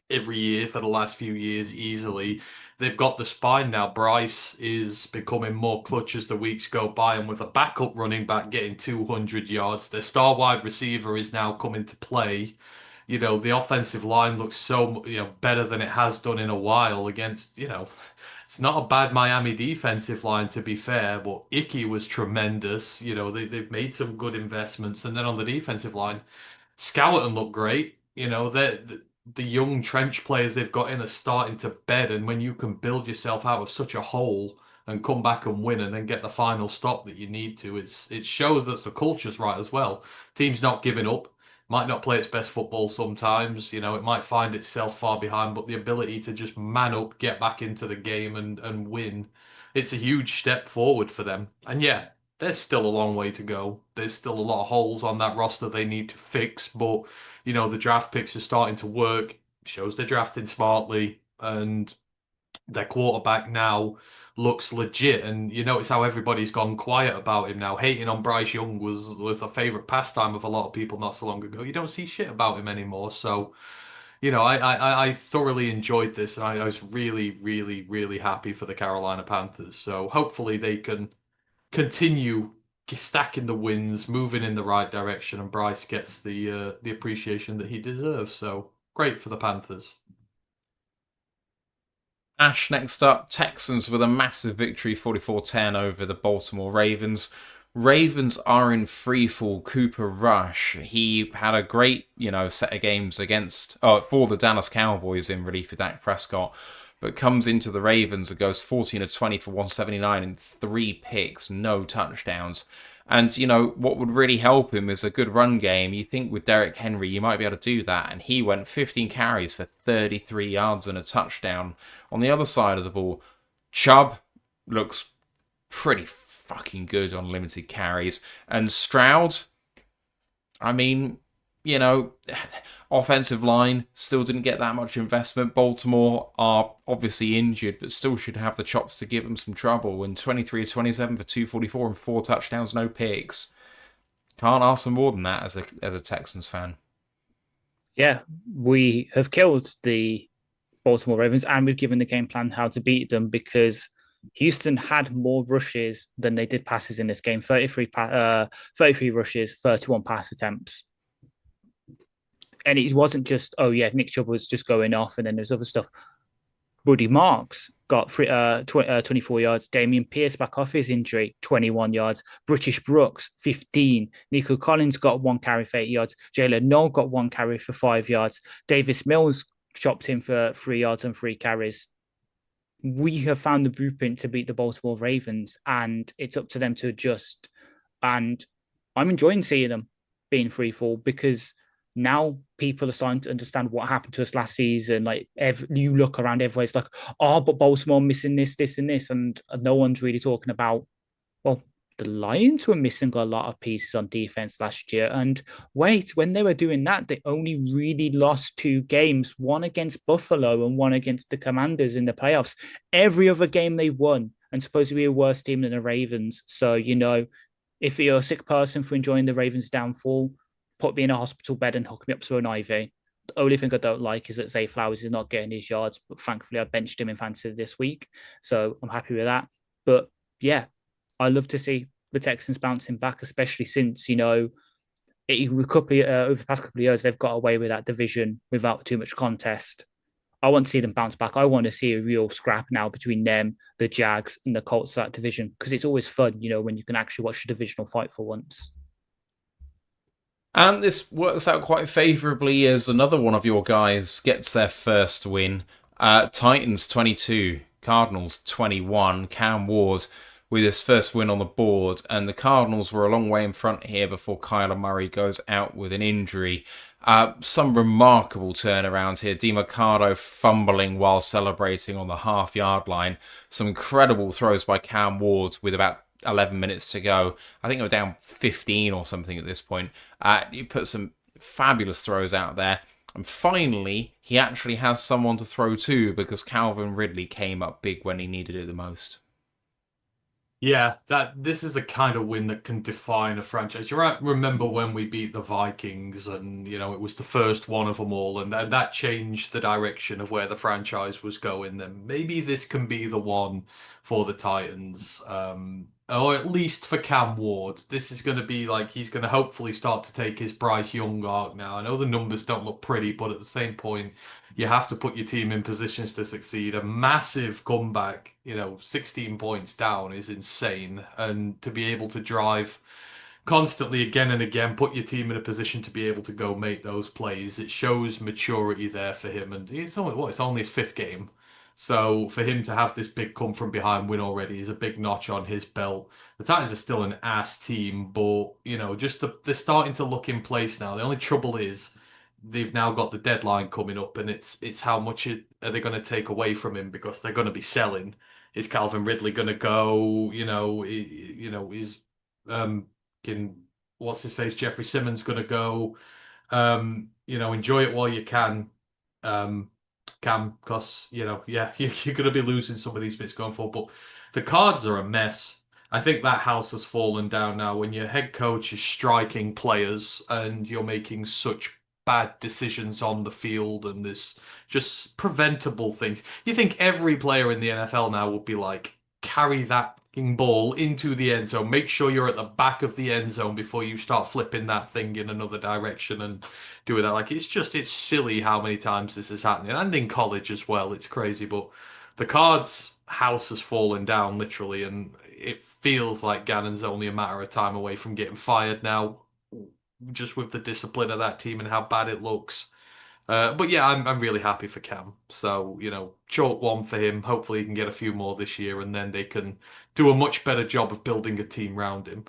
every year for the last few years easily. They've got the spine now. Bryce is becoming more clutch as the weeks go by, and with a backup running back getting 200 yards, their star wide receiver is now coming to play. The offensive line looks so, better than it has done in a while against, it's not a bad Miami defensive line to be fair, but Icky was tremendous. They've made some good investments. And then on the defensive line, Skeleton look great. The young trench players they've got in are starting to bed, and when you can build yourself out of such a hole and come back and win and then get the final stop that you need to, it shows that the culture's right as well. Team's not giving up, might not play its best football sometimes, it might find itself far behind, but the ability to just man up, get back into the game and win, it's a huge step forward for them. And yeah, there's still a long way to go. There's still a lot of holes on that roster they need to fix, but the draft picks are starting to work. Shows they're drafting smartly, and their quarterback now looks legit. And you notice how everybody's gone quiet about him now. Hating on Bryce Young was a favorite pastime of a lot of people not so long ago. You don't see shit about him anymore. So, I thoroughly enjoyed this, and I was really, really, really happy for the Carolina Panthers. So hopefully they can continue stacking the wins, moving in the right direction, and Bryce gets the appreciation that he deserves. So great for the Panthers. Ash next up. Texans with a massive victory, 44-10 over the Baltimore Ravens. Ravens are in freefall. Cooper Rush, he had a great, set of games for the Dallas Cowboys in relief of Dak Prescott, but comes into the Ravens and goes 14-20 for 179 and 3 picks, no touchdowns. And, what would really help him is a good run game. You think with Derrick Henry, you might be able to do that. And he went 15 carries for 33 yards and a touchdown. On the other side of the ball, Chubb looks pretty fucking good on limited carries. And Stroud, offensive line still didn't get that much investment. Baltimore are obviously injured, but still should have the chops to give them some trouble. And 23-27 for 244 and 4 touchdowns, no picks. Can't ask for more than that as a Texans fan. Yeah, we have killed the Baltimore Ravens, and we've given the game plan how to beat them, because Houston had more rushes than they did passes in this game. 33 rushes, 31 pass attempts. And it wasn't just, Nick Chubb was just going off, and then there's other stuff. Buddy Marks got 24 yards. Damian Pierce back off his injury, 21 yards. British Brooks, 15. Nico Collins got 1 carry for 8 yards. Jalen Noel got 1 carry for 5 yards. Davis Mills chopped in for 3 yards and 3 carries. We have found the blueprint to beat the Baltimore Ravens, and it's up to them to adjust. And I'm enjoying seeing them being free fall, because now people are starting to understand what happened to us last season. Like, you look around, everywhere's like, but Baltimore missing this, and this, and no one's really talking about, well, the Lions were missing a lot of pieces on defense last year. And wait, when they were doing that, they only really lost 2 games, one against Buffalo and one against the Commanders in the playoffs. Every other game they won, and supposed to be a worse team than the Ravens. So, if you're a sick person for enjoying the Ravens' downfall, put me in a hospital bed and hook me up to an IV. The only thing I don't like is that Zay Flowers is not getting his yards, but thankfully I benched him in fantasy this week, so I'm happy with that. But yeah, I love to see the Texans bouncing back, especially since, over the past couple of years, they've got away with that division without too much contest. I want to see them bounce back. I want to see a real scrap now between them, the Jags, and the Colts for that division, because it's always fun, when you can actually watch a divisional fight for once. And this works out quite favourably as another one of your guys gets their first win. Titans 22, Cardinals 21. Cam Ward with his first win on the board. And the Cardinals were a long way in front here before Kyler Murray goes out with an injury. Some remarkable turnaround here. DeMarcado fumbling while celebrating on the half-yard line. Some incredible throws by Cam Ward with about 11 minutes to go. I think they were down 15 or something at this point. You put some fabulous throws out there. And finally, he actually has someone to throw to, because Calvin Ridley came up big when he needed it the most. Yeah, this is the kind of win that can define a franchise. You remember when we beat the Vikings, and it was the first one of them all, and that changed the direction of where the franchise was going. Then maybe this can be the one for the Titans. or at least for Cam Ward. This is going to be like he's going to hopefully start to take his Bryce Young arc now. I know the numbers don't look pretty, but at the same point, you have to put your team in positions to succeed. A massive comeback, 16 points down is insane. And to be able to drive constantly again and again, put your team in a position to be able to go make those plays, it shows maturity there for him. And it's only his fifth game. So for him to have this big come from behind win already is a big notch on his belt. The Titans are still an ass team, but they're starting to look in place now. The only trouble is they've now got the deadline coming up, and it's how much are they going to take away from him because they're going to be selling. Is Calvin Ridley going to go? Is um can what's his face Jeffrey Simmons going to go? Enjoy it while you can. Cam, because yeah, you're going to be losing some of these bits going forward. But the Cards are a mess. I think that house has fallen down now when your head coach is striking players and you're making such bad decisions on the field and there's just preventable things. You think every player in the NFL now would be like, carry that fucking ball into the end zone. Make sure you're at the back of the end zone before you start flipping that thing in another direction and doing that. Like it's silly how many times this is happening, and in college as well. It's crazy, but the Cards house has fallen down literally, and it feels like Gannon's only a matter of time away from getting fired now, just with the discipline of that team and how bad it looks. But yeah, I'm really happy for Cam. So, chalk one for him. Hopefully he can get a few more this year and then they can do a much better job of building a team round him.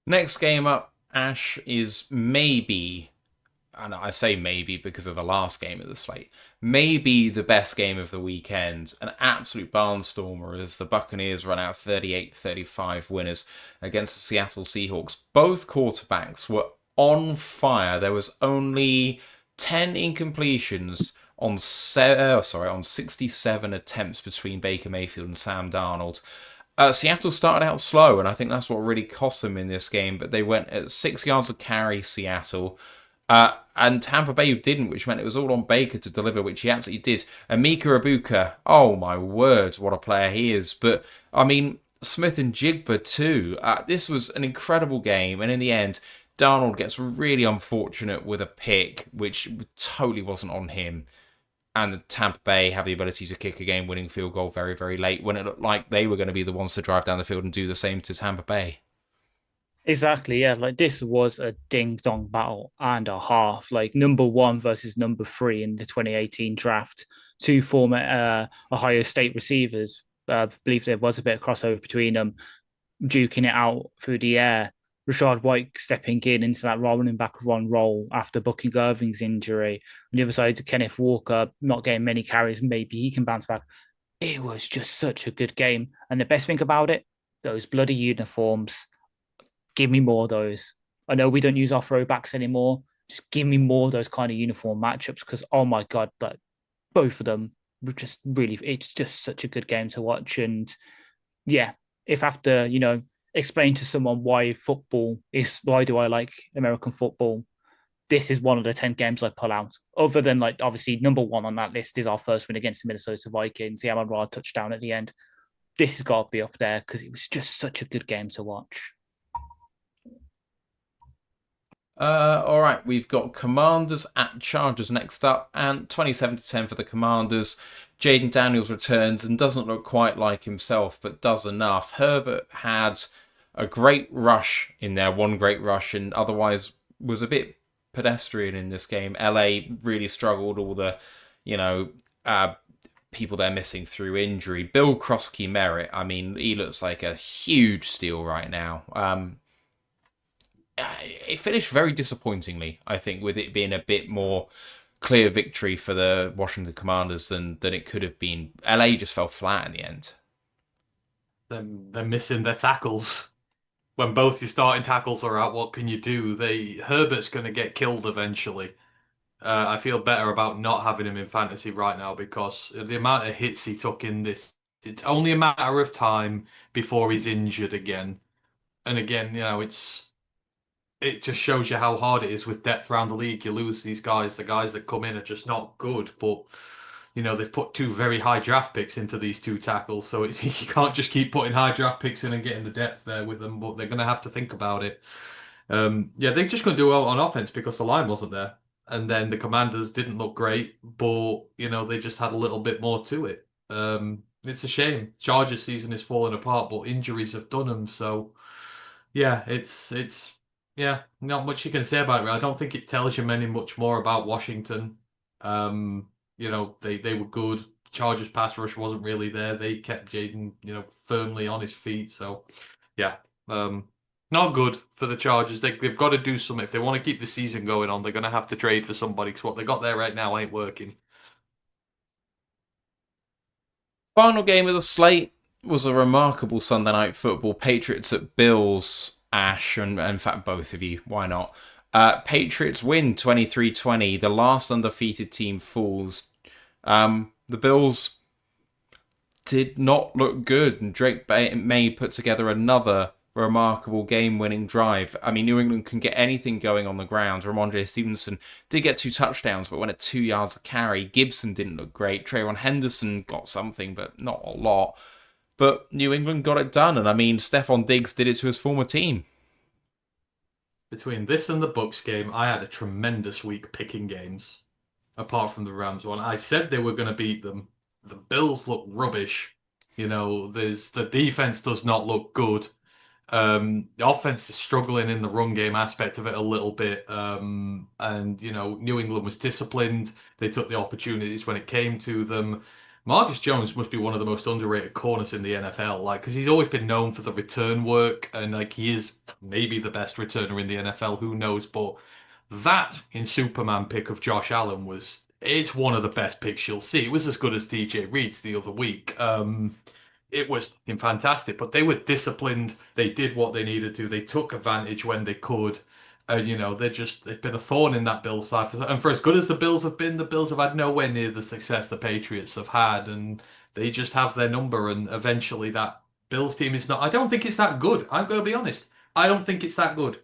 Next game up, Ash, is maybe, and I say maybe because of the last game of the slate, maybe the best game of the weekend. An absolute barnstormer as the Buccaneers run out 38-35 winners against the Seattle Seahawks. Both quarterbacks were on fire. There was only 10 incompletions on 67 attempts between Baker Mayfield and Sam Darnold. Seattle started out slow, and I think that's what really cost them in this game. But they went at 6 yards a carry, Seattle. And Tampa Bay didn't, which meant it was all on Baker to deliver, which he absolutely did. And Mika Ibuka, oh my word, what a player he is. But, I mean, Smith and Jigba too. This was an incredible game, and in the end, Darnold gets really unfortunate with a pick, which totally wasn't on him. And the Tampa Bay have the ability to kick a game-winning field goal very, very late when it looked like they were going to be the ones to drive down the field and do the same to Tampa Bay. Exactly, yeah. Like this was a ding-dong battle and a half. Like number 1 versus number 3 in the 2018 draft. Two former Ohio State receivers. I believe there was a bit of crossover between them, duking it out through the air. Rashad White stepping in into that running back run role after Bucky Irving's injury. On the other side, Kenneth Walker not getting many carries. Maybe he can bounce back. It was just such a good game. And the best thing about it, those bloody uniforms. Give me more of those. I know we don't use our throwbacks anymore. Just give me more of those kind of uniform matchups because, oh my God, like both of them were just really, it's just such a good game to watch. And yeah, if after, explain to someone why do I like American football? This is one of the 10 games I pull out. Other than like, obviously, number 1 on that list is our first win against the Minnesota Vikings, the Amon-Ra touchdown at the end. This has got to be up there because it was just such a good game to watch. All right, we've got Commanders at Chargers next up, and 27-10 for the Commanders. Jaden Daniels returns and doesn't look quite like himself, but does enough. Herbert had a great rush in there, one great rush, and otherwise was a bit pedestrian in this game. LA really struggled, all the, people they're missing through injury. Bill Krosky-Merritt, I mean, he looks like a huge steal right now. It finished very disappointingly, I think, with it being a bit more clear victory for the Washington Commanders than it could have been. LA just fell flat in the end. They're missing their tackles. When both your starting tackles are out, what can you do? Herbert's going to get killed eventually. I feel better about not having him in fantasy right now because the amount of hits he took in this, it's only a matter of time before he's injured again. And again, it just shows you how hard it is with depth around the league. You lose these guys. The guys that come in are just not good. But they've put two very high draft picks into these two tackles, so you can't just keep putting high draft picks in and getting the depth there with them, but they're going to have to think about it. Yeah, they just couldn't do well on offense because the line wasn't there. And then the Commanders didn't look great, but, they just had a little bit more to it. It's a shame. Chargers season is falling apart, but injuries have done them, so yeah, yeah, not much you can say about it. I don't think it tells you much more about Washington. They were good. Chargers pass rush wasn't really there. They kept Jaden, firmly on his feet. So, yeah, not good for the Chargers. They've got to do something if they want to keep the season going on. They're going to have to trade for somebody because what they got there right now ain't working. Final game of the slate was a remarkable Sunday night football. Patriots at Bills. Ash, and in fact both of you, why not? Patriots win 23-20. The last undefeated team falls. The Bills did not look good, and Drake May put together another remarkable game-winning drive. I mean, New England can get anything going on the ground. Ramondre Stevenson did get 2 touchdowns, but went at 2 yards a carry. Gibson didn't look great. Trayvon Henderson got something, but not a lot. But New England got it done, and I mean, Stephon Diggs did it to his former team. Between this and the Bucks game, I had a tremendous week picking games, apart from the Rams one. I said they were going to beat them. The Bills look rubbish. The defense does not look good. The offense is struggling in the run game aspect of it a little bit. New England was disciplined. They took the opportunities when it came to them. Marcus Jones must be one of the most underrated corners in the NFL, because he's always been known for the return work, and he is maybe the best returner in the NFL. Who knows? But that in Superman pick of Josh Allen it's one of the best picks you'll see. It was as good as DJ Reed's the other week. It was fantastic, but they were disciplined. They did what they needed to. They took advantage when they could. They've been a thorn in that Bills side. And for as good as the Bills have been, the Bills have had nowhere near the success the Patriots have had. And they just have their number. And eventually that Bills team is not, I don't think it's that good. I'm going to be honest. I don't think it's that good.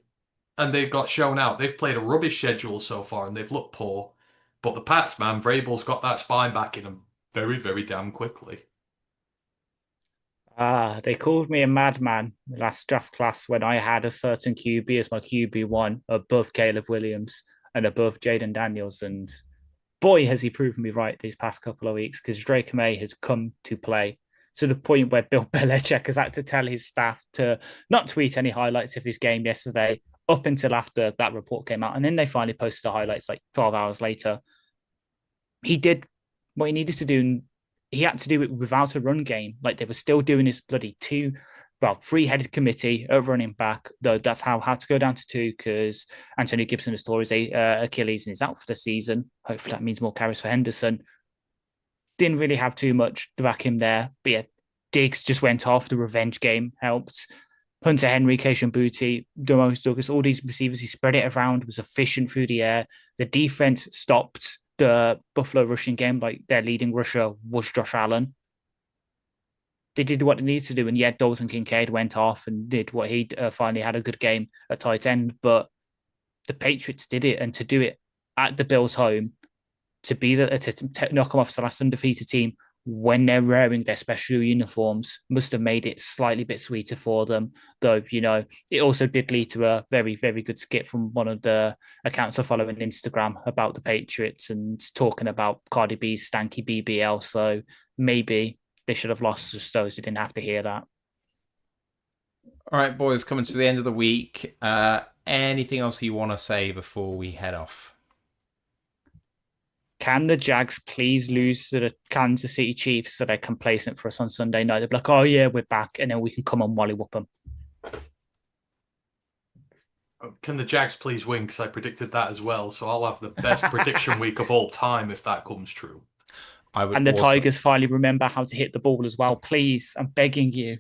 And they've got shown out. They've played a rubbish schedule so far and they've looked poor. But the Pats, man, Vrabel's got that spine back in them very, very damn quickly. They called me a madman last draft class when I had a certain QB as my QB1 above Caleb Williams and above Jaden Daniels. And boy, has he proven me right these past couple of weeks, because Drake May has come to play to the point where Bill Belichick has had to tell his staff to not tweet any highlights of his game yesterday up until after that report came out. And then they finally posted the highlights like 12 hours later. He did what he needed to do. He had to do it without a run game. Like, they were still doing his bloody three-headed committee at running back, though that's how had to go down to 2 because Antonio Gibson has tore his Achilles and is out for the season. Hopefully that means more carries for Henderson. Didn't really have too much to back him there. But yeah, Diggs just went off. The revenge game helped. Hunter Henry, Keishon Boutte, Demarcus Douglas, all these receivers, he spread it around, was efficient through the air. The defense stopped the Buffalo rushing game, like their leading rusher was Josh Allen. They did what they needed to do, and yet Dalton Kincaid went off and did what he finally had a good game at tight end. But the Patriots did it, and to do it at the Bills' home, to knock them off as the last undefeated team when they're wearing their special uniforms, must have made it slightly bit sweeter for them. Though, it also did lead to a very, very good skit from one of the accounts I follow on Instagram about the Patriots and talking about Cardi B's stanky BBL. So maybe they should have lost just so they didn't have to hear that. All right, boys, coming to the end of the week. Anything else you want to say before we head off? Can the Jags please lose to the Kansas City Chiefs so they're complacent for us on Sunday night? They'll be like, oh yeah, we're back, and then we can come on Wallywhoop them. Can the Jags please win? Because I predicted that as well, so I'll have the best prediction week of all time if that comes true. And the Tigers finally remember how to hit the ball as well. Please, I'm begging you.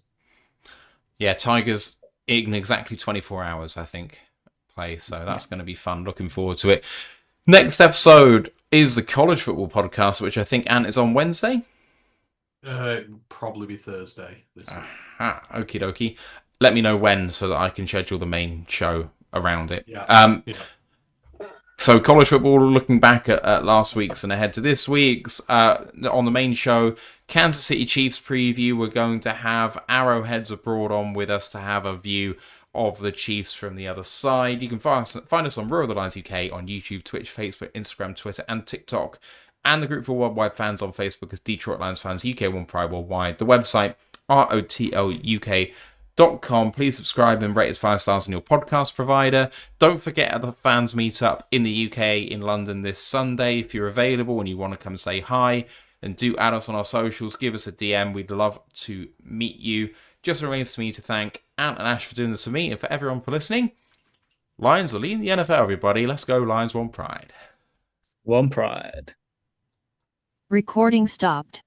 Yeah, Tigers in exactly 24 hours, I think, play. So that's going to be fun. Looking forward to it. Next episode is the college football podcast, which I think Ant is on Wednesday. Probably be Thursday this week. Okie dokie. Let me know when so that I can schedule the main show around it. Yeah. So college football, looking back at last week's and ahead to this week's, on the main show, Kansas City Chiefs preview. We're going to have Arrowheads abroad on with us to have a view of the Chiefs from the other side. You can find us on Roar of the Lions UK on YouTube, Twitch, Facebook, Instagram, Twitter, and TikTok. And the group for worldwide fans on Facebook is Detroit Lions Fans UK One Pride Worldwide. The website, ROTL UK.com. Please subscribe and rate us 5 stars on your podcast provider. Don't forget the fans meet up in the UK in London this Sunday. If you're available and you want to come say hi, and do add us on our socials, give us a DM. We'd love to meet you. Just remains to me to thank Ant and Ash for doing this for me and for everyone for listening. Lions are leading the NFL, everybody. Let's go, Lions. One Pride. One Pride. Recording stopped.